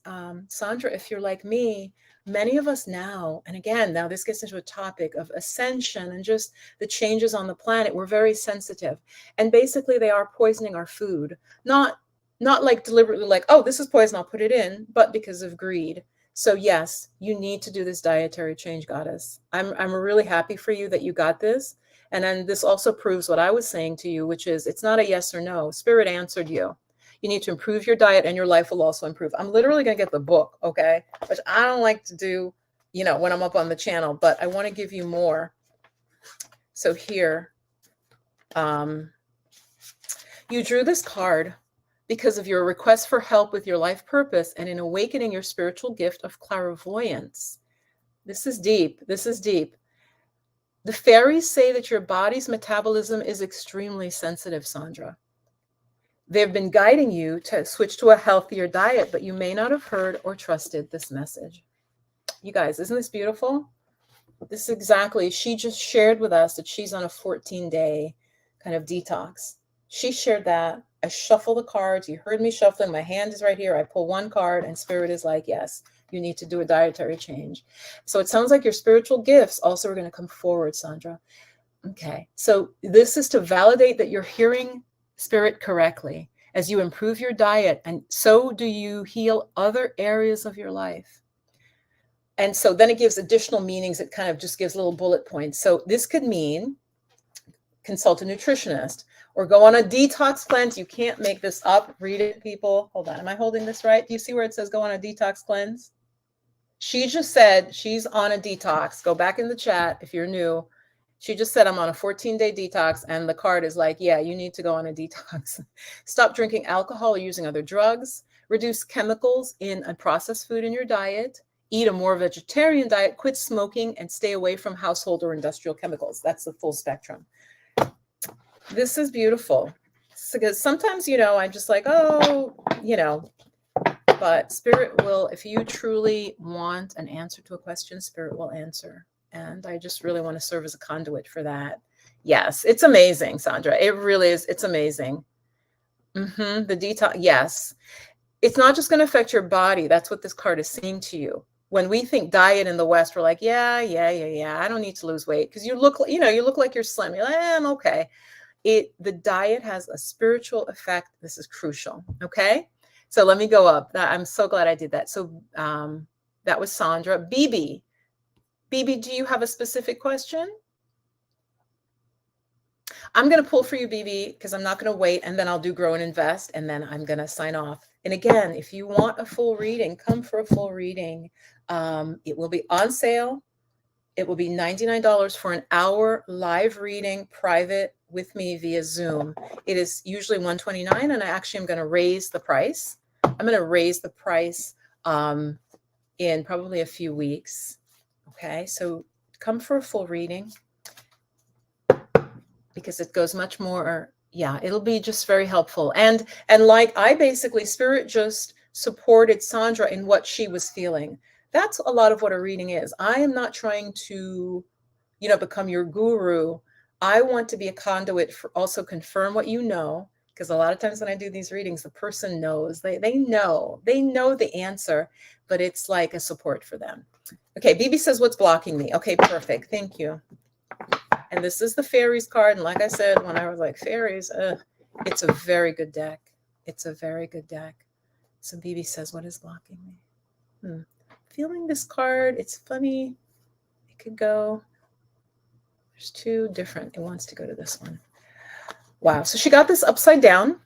Sandra, if you're like me, many of us now, and again, now this gets into a topic of ascension and just the changes on the planet, we're very sensitive. And basically they are poisoning our food, not like deliberately like, oh, this is poison, I'll put it in, but because of greed. So yes, you need to do this dietary change, goddess. I'm really happy for you that you got this. And then this also proves what I was saying to you, which is it's not a yes or no. Spirit answered you. You need to improve your diet and your life will also improve. I'm literally going to get the book, okay? Which I don't like to do, when I'm up on the channel, but I want to give you more. So here, you drew this card because of your request for help with your life purpose and in awakening your spiritual gift of clairvoyance. This is deep. This is deep. The fairies say that your body's metabolism is extremely sensitive, Sandra. They've been guiding you to switch to a healthier diet, but you may not have heard or trusted this message. You guys, isn't this beautiful? This is exactly, she just shared with us that she's on a 14-day kind of detox. She shared that. I shuffle the cards. You heard me shuffling. My hand is right here. I pull one card and Spirit is like, yes, you need to do a dietary change. So it sounds like your spiritual gifts also are going to come forward, Sandra. Okay. So this is to validate that you're hearing Spirit correctly as you improve your diet, and so do you heal other areas of your life. And so then it gives additional meanings. It kind of just gives little bullet points. So this could mean consult a nutritionist or go on a detox cleanse. You can't make this up. Read it, people. Hold on. Am I holding this right? Do you see where it says go on a detox cleanse? She just said she's on a detox. Go back in the chat if you're new. She just said, I'm on a 14-day detox. And the card is like, yeah, you need to go on a detox. Stop drinking alcohol or using other drugs. Reduce chemicals in a processed food in your diet. Eat a more vegetarian diet. Quit smoking and stay away from household or industrial chemicals. That's the full spectrum. This is beautiful. Because sometimes, I'm just like, oh, but Spirit will, if you truly want an answer to a question, Spirit will answer. And I just really want to serve as a conduit for that. Yes, it's amazing, Sandra. It really is. It's amazing. The detox. Yes. It's not just going to affect your body. That's what this card is saying to you. when we think diet in the West, we're like, yeah, I don't need to lose weight because you look like you're slim. You're like, I'm okay. The diet has a spiritual effect. This is crucial. Okay. So let me go up. I'm so glad I did that. So that was Sandra. BB, do you have a specific question? I'm going to pull for you, BB, because I'm not going to wait, and then I'll do Grow and Invest, and then I'm going to sign off. And again, if you want a full reading, come for a full reading. It will be on sale. It will be $99 for an hour live reading, private with me via Zoom. It is usually $129, and I actually am going to raise the price. I'm going to raise the price in probably a few weeks. Okay, so come for a full reading because it goes much more. Yeah, it'll be just very helpful. And like I basically, Spirit just supported Sandra in what she was feeling. That's a lot of what a reading is. I am not trying to, become your guru. I want to be a conduit for also confirm what you know, because a lot of times when I do these readings, the person knows, they know the answer, but it's like a support for them. Okay, BB says, what's blocking me? Okay, perfect. Thank you. And this is the fairies card. And like I said, when I was like, fairies, it's a very good deck. It's a very good deck. So BB says, what is blocking me? Feeling this card, it's funny. It could go, there's two different, it wants to go to this one. Wow, so she got this upside down.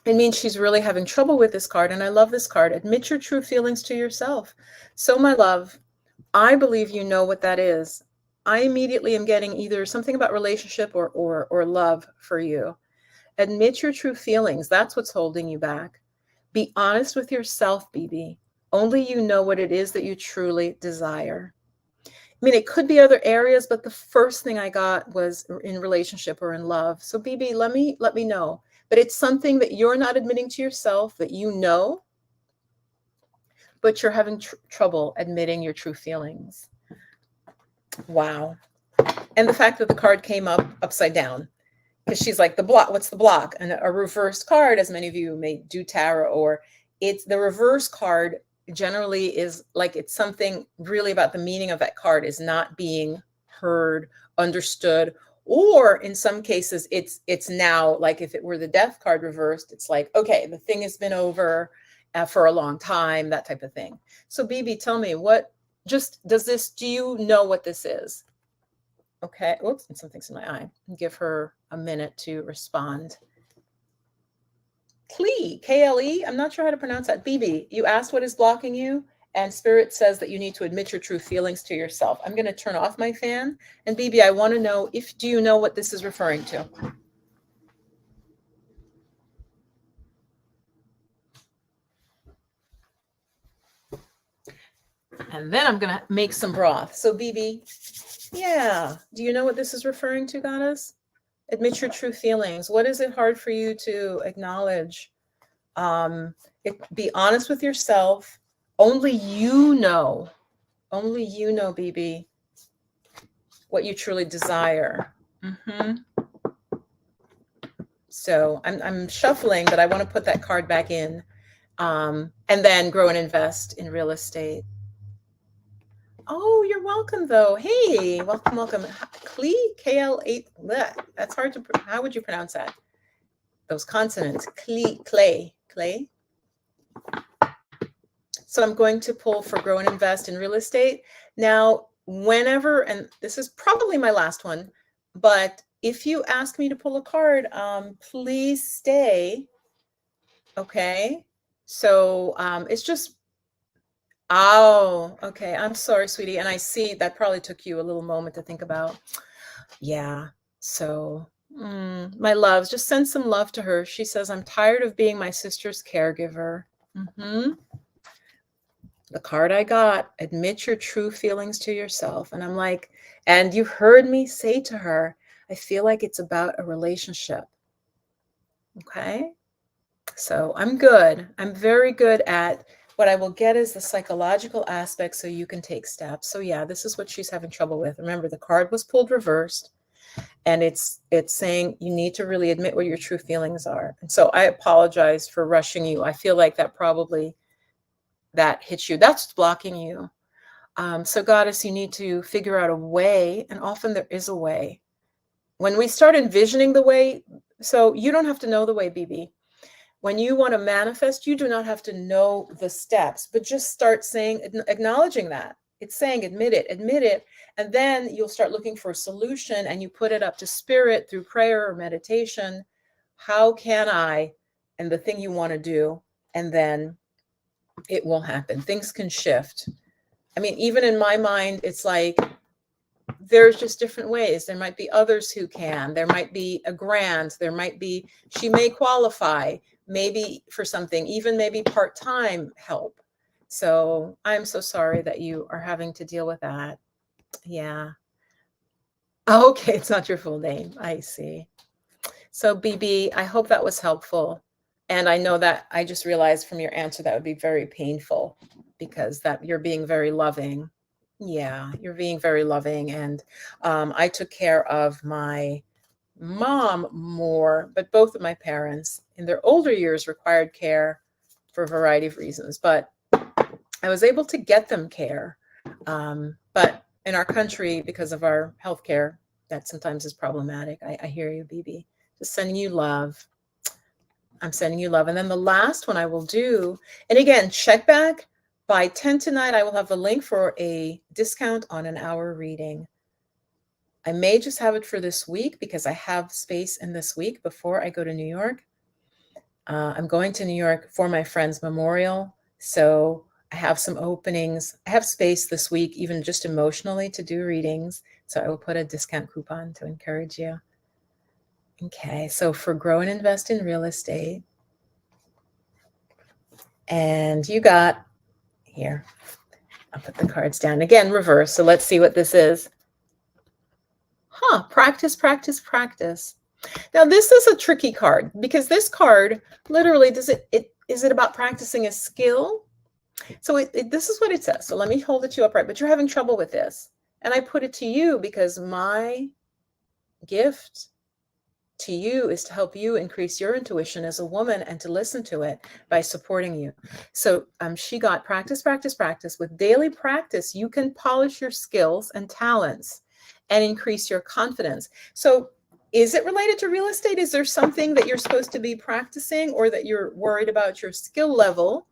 It means she's really having trouble with this card. And I love this card. Admit your true feelings to yourself. So my love, I believe you know what that is. I immediately am getting either something about relationship or love for you. Admit your true feelings. That's what's holding you back. Be honest with yourself, BB. Only you know what it is that you truly desire. I mean, it could be other areas, but the first thing I got was in relationship or in love. So BB, let me know. But it's something that you're not admitting to yourself that you know, but you're having trouble admitting your true feelings. Wow. And the fact that the card came up upside down, because she's like, the block, what's the block? And a reverse card, as many of you may do tarot, or it's the reverse card generally is like, it's something really about the meaning of that card is not being heard, understood, or in some cases it's now like if it were the death card reversed, it's like, okay, the thing has been over for a long time, that type of thing. So BB, tell me do you know what this is? Okay. Oops, and something's in my eye. Give her a minute to respond. Klee, K-L-E. I'm not sure how to pronounce that. BB, you asked what is blocking you, and Spirit says that you need to admit your true feelings to yourself. I'm going to turn off my fan. And BB, I want to know do you know what this is referring to? And then I'm going to make some broth. So BB, yeah. Do you know what this is referring to, Goddess? Admit your true feelings. What is it hard for you to acknowledge? Be honest with yourself. Only you know, BB, what you truly desire. So I'm shuffling, but I want to put that card back in, and then Grow and Invest in Real Estate. Oh, you're welcome, though. Hey, welcome. Klee, K-L-8. That's hard to. How would you pronounce that? Those consonants. Clay. So I'm going to pull for Grow and Invest in Real Estate. Now, whenever, and this is probably my last one, but if you ask me to pull a card, please stay. Okay. So it's just, oh, okay. I'm sorry, sweetie. And I see that probably took you a little moment to think about. Yeah. So my loves, just send some love to her. She says, I'm tired of being my sister's caregiver. The card I got, admit your true feelings to yourself. And I'm like, and you heard me say to her, I feel like it's about a relationship. Okay. So I'm good. I'm very good at what I will get is the psychological aspect so you can take steps. So yeah, this is what she's having trouble with. Remember, the card was pulled reversed, and it's saying you need to really admit what your true feelings are. And so I apologize for rushing you. I feel like that probably that hits you. That's what's blocking you. So goddess, you need to figure out a way, and often there is a way. When we start envisioning the way, so you don't have to know the way, BB. When you want to manifest, you do not have to know the steps, but just start saying, acknowledging that. It's saying, admit it, and then you'll start looking for a solution, and you put it up to spirit through prayer or meditation. How can I, and the thing you want to do, and then it will happen. Things can shift. I mean, even in my mind, it's like, there's just different ways. There might be others who can. There might be a grant. There might be, she may qualify maybe for something, even maybe part-time help. So I'm so sorry that you are having to deal with that. Yeah. Okay, it's not your full name. I see. So BB, I hope that was helpful. And I know that I just realized from your answer that would be very painful, because that you're being very loving. Yeah, you're being very loving. And I took care of my mom more, but both of my parents in their older years required care for a variety of reasons. But I was able to get them care. But in our country, because of our healthcare, that sometimes is problematic. I hear you, BB. Just sending you love. I'm sending you love. And then the last one I will do, and again, check back by 10 tonight. I will have the link for a discount on an hour reading. I may just have it for this week because I have space in this week before I go to New York. I'm going to New York for my friend's memorial. So I have some openings. I have space this week, even just emotionally, to do readings. So I will put a discount coupon to encourage you. Okay, so for Grow and Invest in Real Estate. And you got, here, I'll put the cards down. Again, reverse. So let's see what this is. Practice, practice, practice. Now this is a tricky card, because this card literally, is it about practicing a skill? So this is what it says. So let me hold it to you upright, but you're having trouble with this. And I put it to you because my gift to you is to help you increase your intuition as a woman and to listen to it by supporting you. So she got practice, practice, practice. With daily practice, you can polish your skills and talents and increase your confidence. So is it related to real estate? Is there something that you're supposed to be practicing, or that you're worried about your skill level,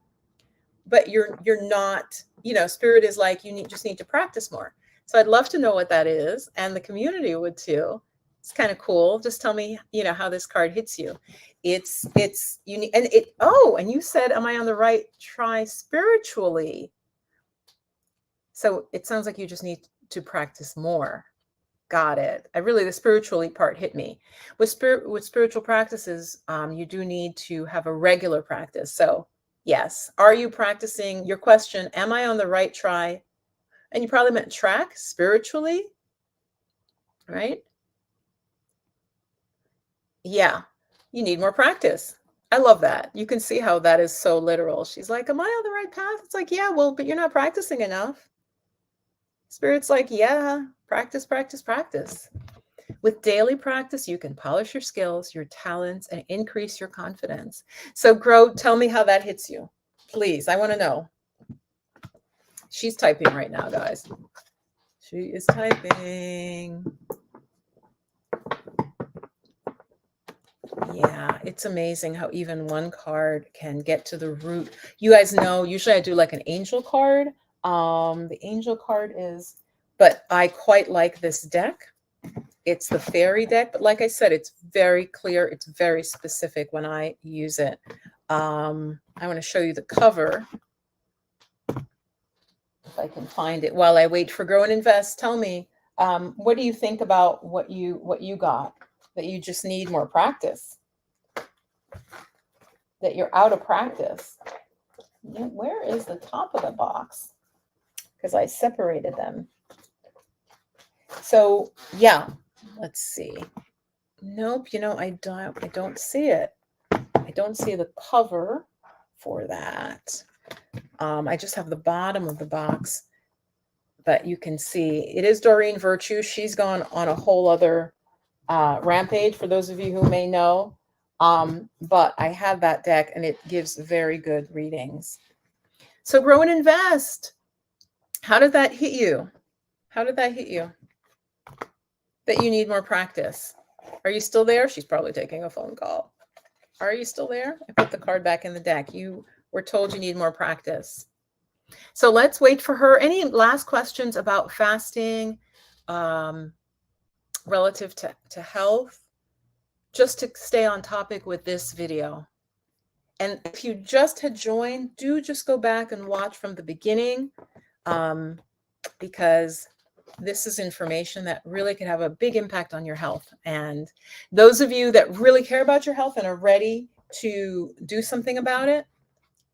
but you're not, Spirit is like, you just need to practice more. So I'd love to know what that is, and the community would too. It's kind of cool. Just tell me, how this card hits you. It's unique. And and you said, am I on the right try spiritually? So it sounds like you just need to practice more. Got it. The spiritually part hit me. With spiritual practices, you do need to have a regular practice. So yes, are you practicing? Your question, am I on the right try? And you probably meant track spiritually, right? Yeah, you need more practice. I love that. You can see how that is so literal. She's like, am I on the right path? It's like, yeah, well, but you're not practicing enough. Spirit's like, yeah, practice, practice, practice. With daily practice, you can polish your skills, your talents, and increase your confidence. So Grow, tell me how that hits you. Please, I want to know. She's typing right now, guys. She is typing. Yeah, it's amazing how even one card can get to the root. You guys know, usually I do like an angel card. The angel card is, but I quite like this deck. It's the fairy deck, but like I said, it's very clear. It's very specific when I use it. I want to show you the cover. If I can find it while I wait for Grow and Invest. Tell me, what do you think about what you got? That you just need more practice? That you're out of practice? Yeah, where is the top of the box? Because I separated them. So yeah, let's see. Nope, I don't see it. I don't see the cover for that. I just have the bottom of the box, but you can see it is Doreen Virtue. She's gone on a whole other rampage, for those of you who may know. But I have that deck, and it gives very good readings. So grow and invest. How did that hit you? How did that hit you? That you need more practice. Are you still there? She's probably taking a phone call. Are you still there? I put the card back in the deck. You were told you need more practice. So let's wait for her. Any last questions about fasting relative to health? Just to stay on topic with this video. And if you just had joined, do just go back and watch from the beginning, because this is information that really could have a big impact on your health. And those of you that really care about your health and are ready to do something about it,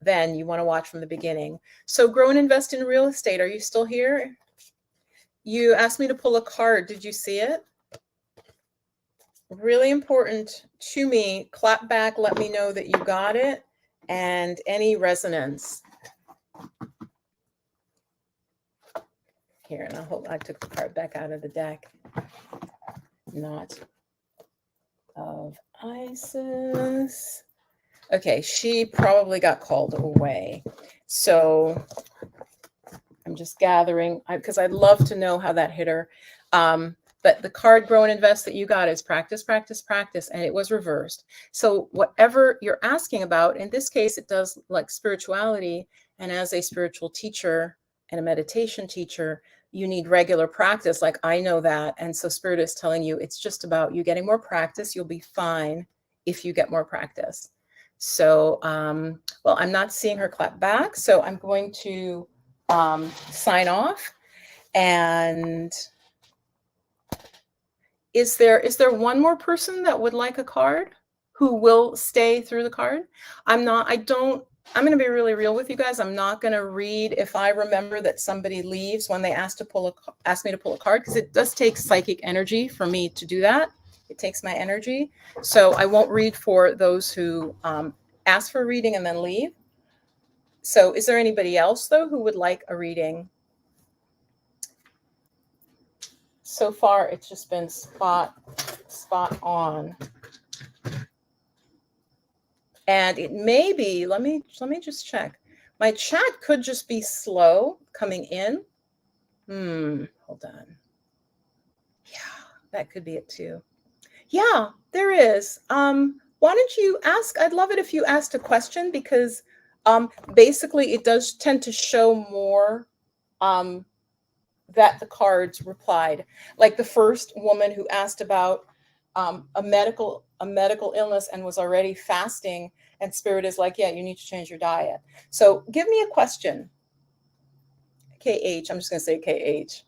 then you want to watch from the beginning. So grow and invest in real estate. Are you still here? You asked me to pull a card. Did you see it? Really important to me. Clap back, let me know that you got it, and any resonance. Here, and I took the card back out of the deck. Knot of Isis. Okay, she probably got called away. So I'm just gathering, because I'd love to know how that hit her. But the card grow and invest that you got is practice, practice, practice, and it was reversed. So whatever you're asking about, in this case, it does like spirituality. And as a spiritual teacher and a meditation teacher, you need regular practice. Like I know that. And so Spirit is telling you it's just about you getting more practice. You'll be fine if you get more practice. So, well, I'm not seeing her clap back. So I'm going to sign off. And is there one more person that would like a card who will stay through the card? I'm going to be really real with you guys. I'm not going to read if I remember that somebody leaves when they ask me to pull a card, because it does take psychic energy for me to do that. It takes my energy. So I won't read for those who ask for a reading and then leave. So is there anybody else, though, who would like a reading? So far, it's just been spot on. And it may be, let me just check. My chat could just be slow coming in. Hold on. Yeah, that could be it too. Yeah, there is. Why don't you ask? I'd love it if you asked a question, because basically it does tend to show more that the cards replied. Like the first woman who asked about a medical illness and was already fasting, and Spirit is like, yeah, you need to change your diet. So give me a question. KH, I'm just going to say KH,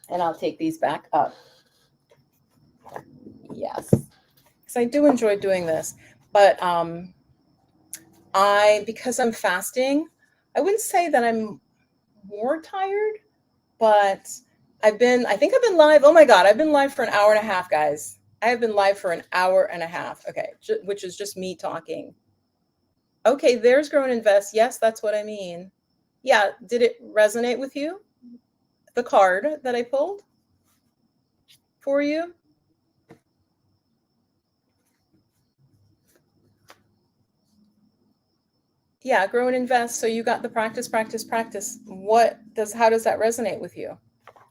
and I'll take these back up. Yes, because I do enjoy doing this, but because I'm fasting, I wouldn't say that I'm more tired, but I think I've been live. Oh my God, I've been live for an hour and a half, guys. I have been live for an hour and a half. Okay, which is just me talking. Okay, there's Grow and Invest. Yes, that's what I mean. Yeah, did it resonate with you? The card that I pulled for you? Yeah, Grow and Invest. So you got the practice, practice, practice. How does that resonate with you?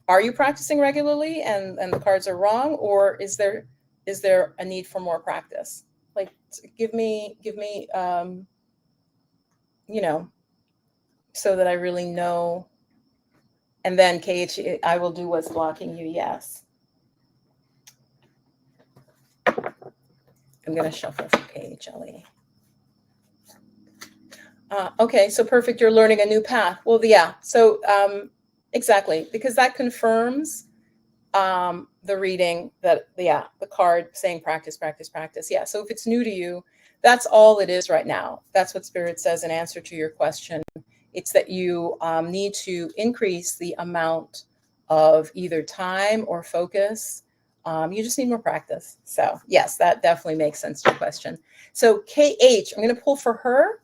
Are you practicing regularly and the cards are wrong, or is there a need for more practice? Like, give me so that I really know. And then KH, I will do what's blocking you. Yes. I'm going to shuffle for KHLE. Okay, so perfect. You're learning a new path. Well, yeah. So exactly, because that confirms the reading that, the card saying practice, practice, practice. Yeah. So if it's new to you, that's all it is right now. That's what Spirit says in answer to your question. It's that you need to increase the amount of either time or focus. You just need more practice. So yes, that definitely makes sense to your question. So KH, I'm going to pull for her,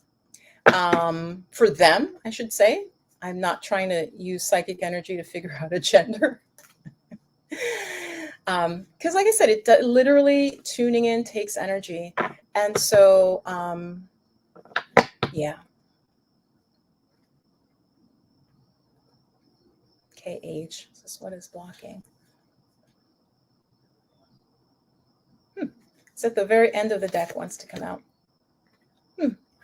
for them, I should say. I'm not trying to use psychic energy to figure out a gender. Because like I said, it literally tuning in takes energy. And so, yeah. KH. This is what is blocking. It's at the very end of the deck, wants to come out.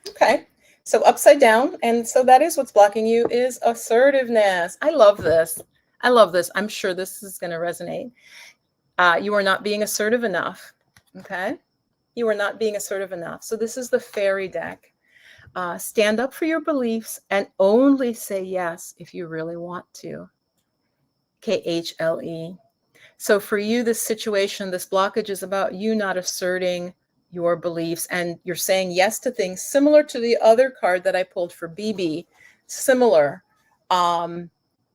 Okay. So upside down. And so that is what's blocking you, is assertiveness. I love this. I love this. I'm sure this is going to resonate. You are not being assertive enough. Okay. You are not being assertive enough. So this is the fairy deck. Stand up for your beliefs and only say yes if you really want to. KHLE. So for you, this situation, this blockage is about you not asserting your beliefs, and you're saying yes to things similar to the other card that I pulled for BB, similar,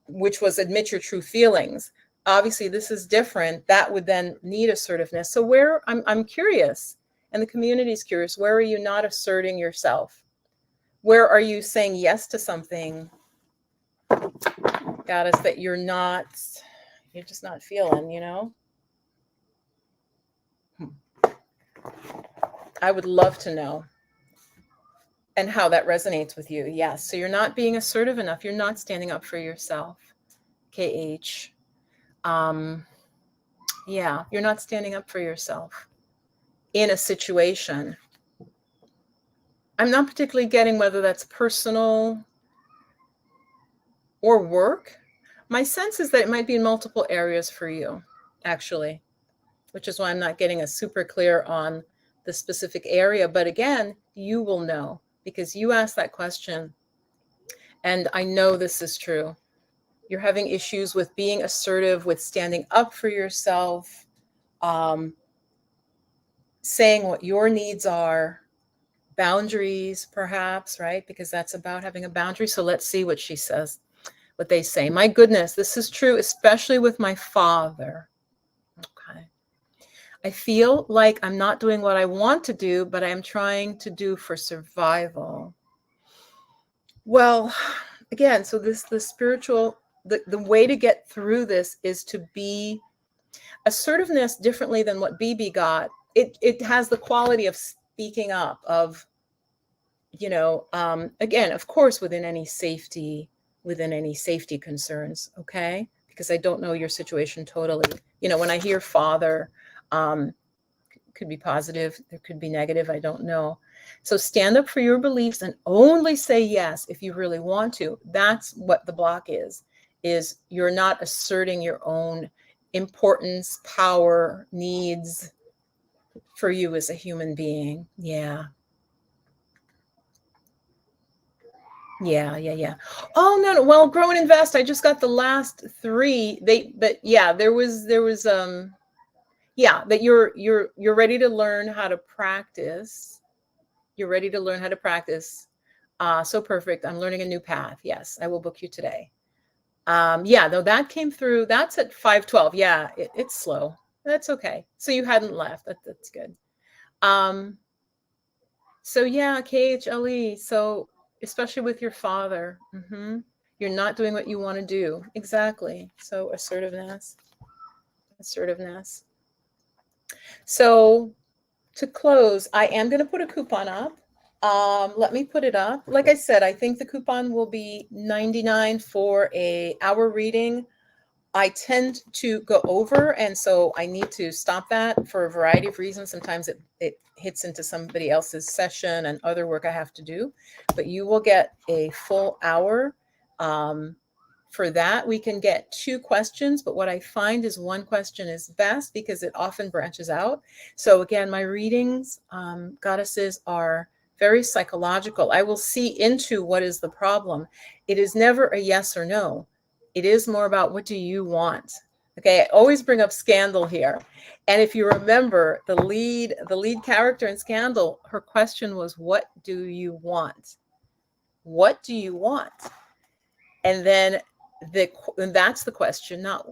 which was admit your true feelings. Obviously, this is different. That would then need assertiveness. So where, I'm curious, and the community is curious, where are you not asserting yourself? Where are you saying yes to something, Goddess, that you're just not feeling, you know? I would love to know, and how that resonates with you. Yes. So you're not being assertive enough. You're not standing up for yourself. KH. Yeah, you're not standing up for yourself in a situation. I'm not particularly getting whether that's personal or work. My sense is that it might be in multiple areas for you, actually, which is why I'm not getting a super clear on the specific area. But again, you will know because you asked that question. And I know this is true. You're having issues with being assertive, with standing up for yourself, saying what your needs are, boundaries, perhaps, right? Because that's about having a boundary. So let's see what she says, what they say. My goodness, this is true, especially with my father. Okay. I feel like I'm not doing what I want to do, but I'm trying to do for survival. Well, again, so the spiritual, the way to get through this is to be assertiveness differently than what BB got. It has the quality of speaking up, of, again, of course, within any safety concerns. Okay. Because I don't know your situation totally. When I hear father, could be positive, there could be negative, I don't know. So stand up for your beliefs and only say yes if you really want to. That's what the block is you're not asserting your own importance, power, needs for you as a human being. Yeah. Oh, no. Well, grow and invest. I just got the last three. But yeah, there was that you're ready to learn how to practice. You're ready to learn how to practice. So perfect. I'm learning a new path. Yes, I will book you today. Yeah, though that came through. That's at 5:12. Yeah, it's slow. That's okay. So you hadn't left. That's good. So yeah, KHLE. So especially with your father, you're not doing what you want to do. Exactly. So assertiveness. So to close, I am going to put a coupon up. Let me put it up. Like I said, I think the coupon will be $99 for an hour reading. I tend to go over, and so I need to stop that for a variety of reasons. Sometimes it hits into somebody else's session and other work I have to do, but you will get a full hour. For that, we can get 2 questions, but what I find is 1 question is best because it often branches out. So again, my readings, goddesses, are very psychological. I will see into what is the problem. It is never a yes or no. It is more about what do you want? Okay, I always bring up Scandal here. And if you remember, the lead character in Scandal, her question was, what do you want? What do you want? And then that's the question, not,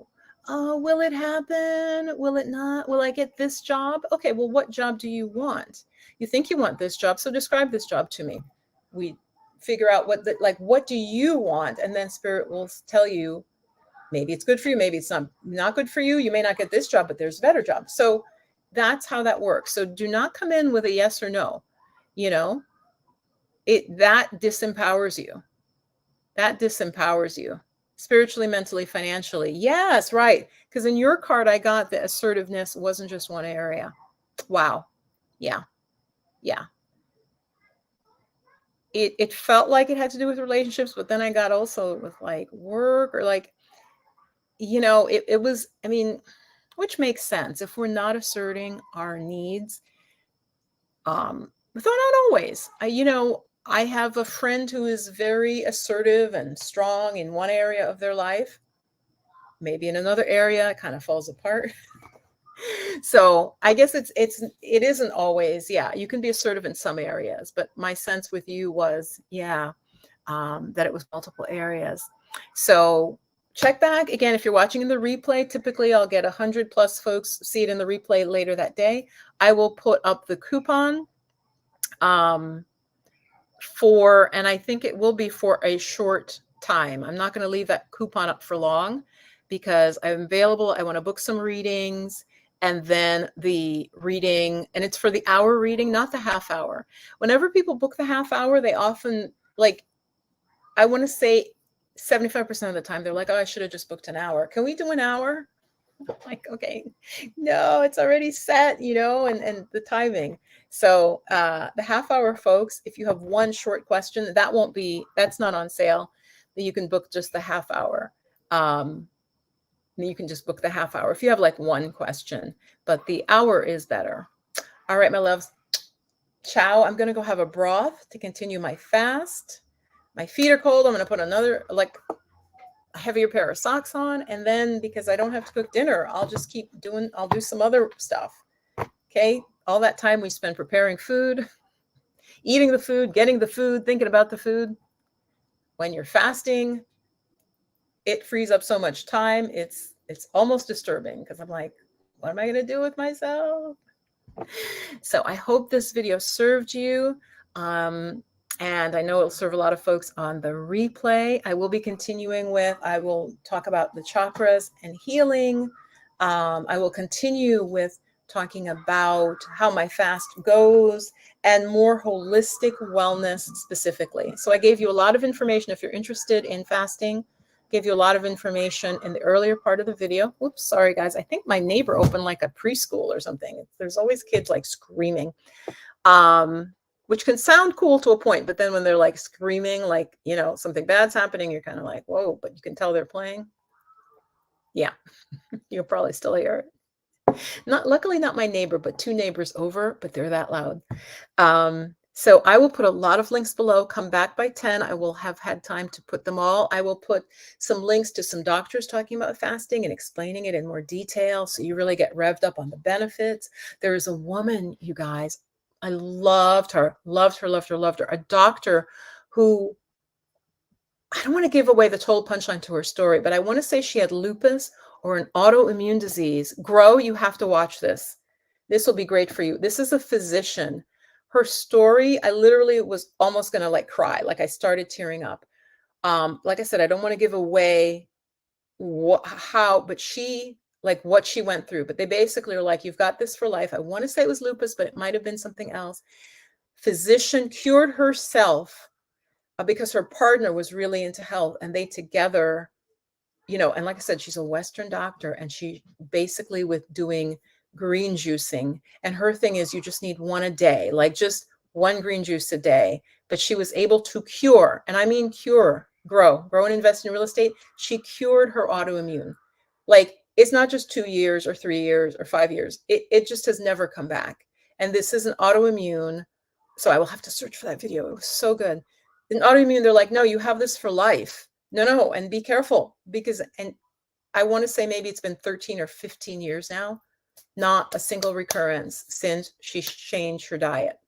will it happen? Will it not? Will I get this job? Okay, well, what job do you want? You think you want this job, so describe this job to me. We figure out what do you want? And then Spirit will tell you, maybe it's good for you, maybe it's not good for you. You may not get this job, but there's a better job. So that's how that works. So do not come in with a yes or no. That disempowers you. Spiritually, mentally, financially. Yes, right. Because in your card, I got the assertiveness wasn't just one area. Wow. Yeah. Yeah. It felt like it had to do with relationships, but then I got also with like work or like, it was, I mean, which makes sense. If we're not asserting our needs, though not always. I have a friend who is very assertive and strong in one area of their life. Maybe in another area, it kind of falls apart. So I guess it isn't always, yeah, you can be assertive in some areas, but my sense with you was, yeah, that it was multiple areas. So check back again. If you're watching in the replay, typically I'll get 100 plus folks see it in the replay later that day. I will put up the coupon and I think it will be for a short time. I'm not going to leave that coupon up for long because I'm available. I want to book some readings, and then the reading, and it's for the hour reading, not the half hour. Whenever people book the half hour, they often, like, I want to say 75% of the time, they're like, oh, I should have just booked an hour. Can we do an hour? Like, okay, no, it's already set, and the timing. So the half hour, folks, if you have one short question, that's not on sale. You can book just the half hour. You can just book the half hour if you have like one question, but the hour is better. All right, my loves. Ciao. I'm going to go have a broth to continue my fast. My feet are cold. I'm going to put another, like, a heavier pair of socks on, and then because I don't have to cook dinner, I'll do some other stuff. Okay, all that time we spend preparing food, eating the food, getting the food, thinking about the food. When you're fasting, it frees up so much time. It's almost disturbing because I'm like, what am I going to do with myself? So I hope this video served you. And I know it'll serve a lot of folks on the replay. I will be continuing I will talk about the chakras and healing. I will continue with talking about how my fast goes and more holistic wellness specifically. So I gave you a lot of information. If you're interested in fasting, gave you a lot of information in the earlier part of the video. Oops, sorry guys. I think my neighbor opened like a preschool or something. There's always kids like screaming, which can sound cool to a point, but then when they're like screaming, like, something bad's happening, you're kind of like, whoa, but you can tell they're playing. Yeah, you'll probably still hear it. Luckily not my neighbor, but two neighbors over, but they're that loud. So I will put a lot of links below. Come back by 10. I will have had time to put them all. I will put some links to some doctors talking about fasting and explaining it in more detail, so you really get revved up on the benefits. There is a woman, you guys, I loved her. A doctor who, I don't want to give away the total punchline to her story, but I want to say she had lupus or an autoimmune disease. Grow, you have to watch this. This will be great for you. This is a physician. Her story, I literally was almost going to like cry. Like I started tearing up. Like I said, I don't want to give away but she, like what she went through, but they basically are like, you've got this for life. I want to say it was lupus, but it might've been something else. Physician cured herself because her partner was really into health, and they together, and like I said, she's a Western doctor, and she basically with doing green juicing, and her thing is you just need one a day, like just one green juice a day. But she was able to cure, and I mean cure, grow and invest in real estate. She cured her autoimmune. Like, it's not just 2 years or 3 years or 5 years. It just has never come back. And this is an autoimmune. So I will have to search for that video. It was so good. In autoimmune, they're like, no, you have this for life. No. And be careful and I want to say maybe it's been 13 or 15 years now, not a single recurrence since she changed her diet.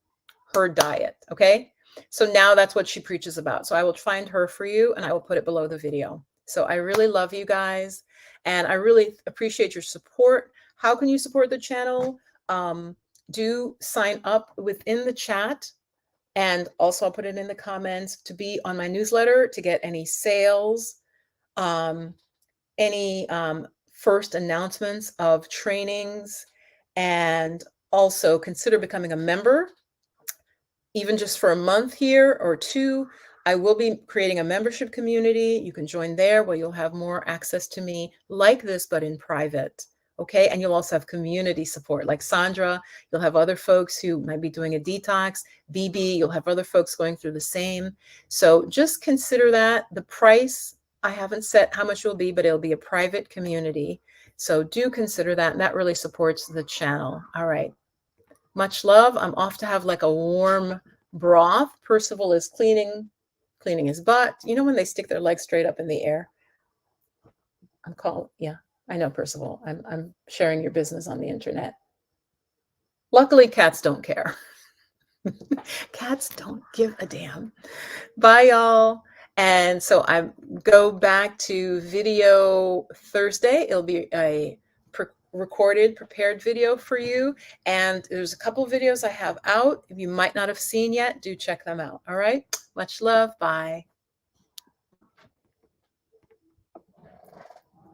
Okay. So now that's what she preaches about. So I will find her for you and I will put it below the video. So I really love you guys and I really appreciate your support. How can you support the channel? Do sign up within the chat. And also I'll put it in the comments to be on my newsletter to get any sales, any first announcements of trainings, and also consider becoming a member, even just for a month here or two. I will be creating a membership community. You can join there where you'll have more access to me like this, but in private. Okay. And you'll also have community support like Sandra. You'll have other folks who might be doing a detox. BB, you'll have other folks going through the same. So just consider that. The price, I haven't set how much it will be, but it'll be a private community. So do consider that. And that really supports the channel. All right. Much love. I'm off to have like a warm broth. Percival is cleaning his butt. You know when they stick their legs straight up in the air? Yeah, I know, Percival. I'm sharing your business on the internet. Luckily, cats don't care. Cats don't give a damn. Bye, y'all. And so I go back to video Thursday. It'll be a recorded, prepared video for you. And there's a couple of videos I have out. If you might not have seen yet, do check them out. All right. Much love. Bye.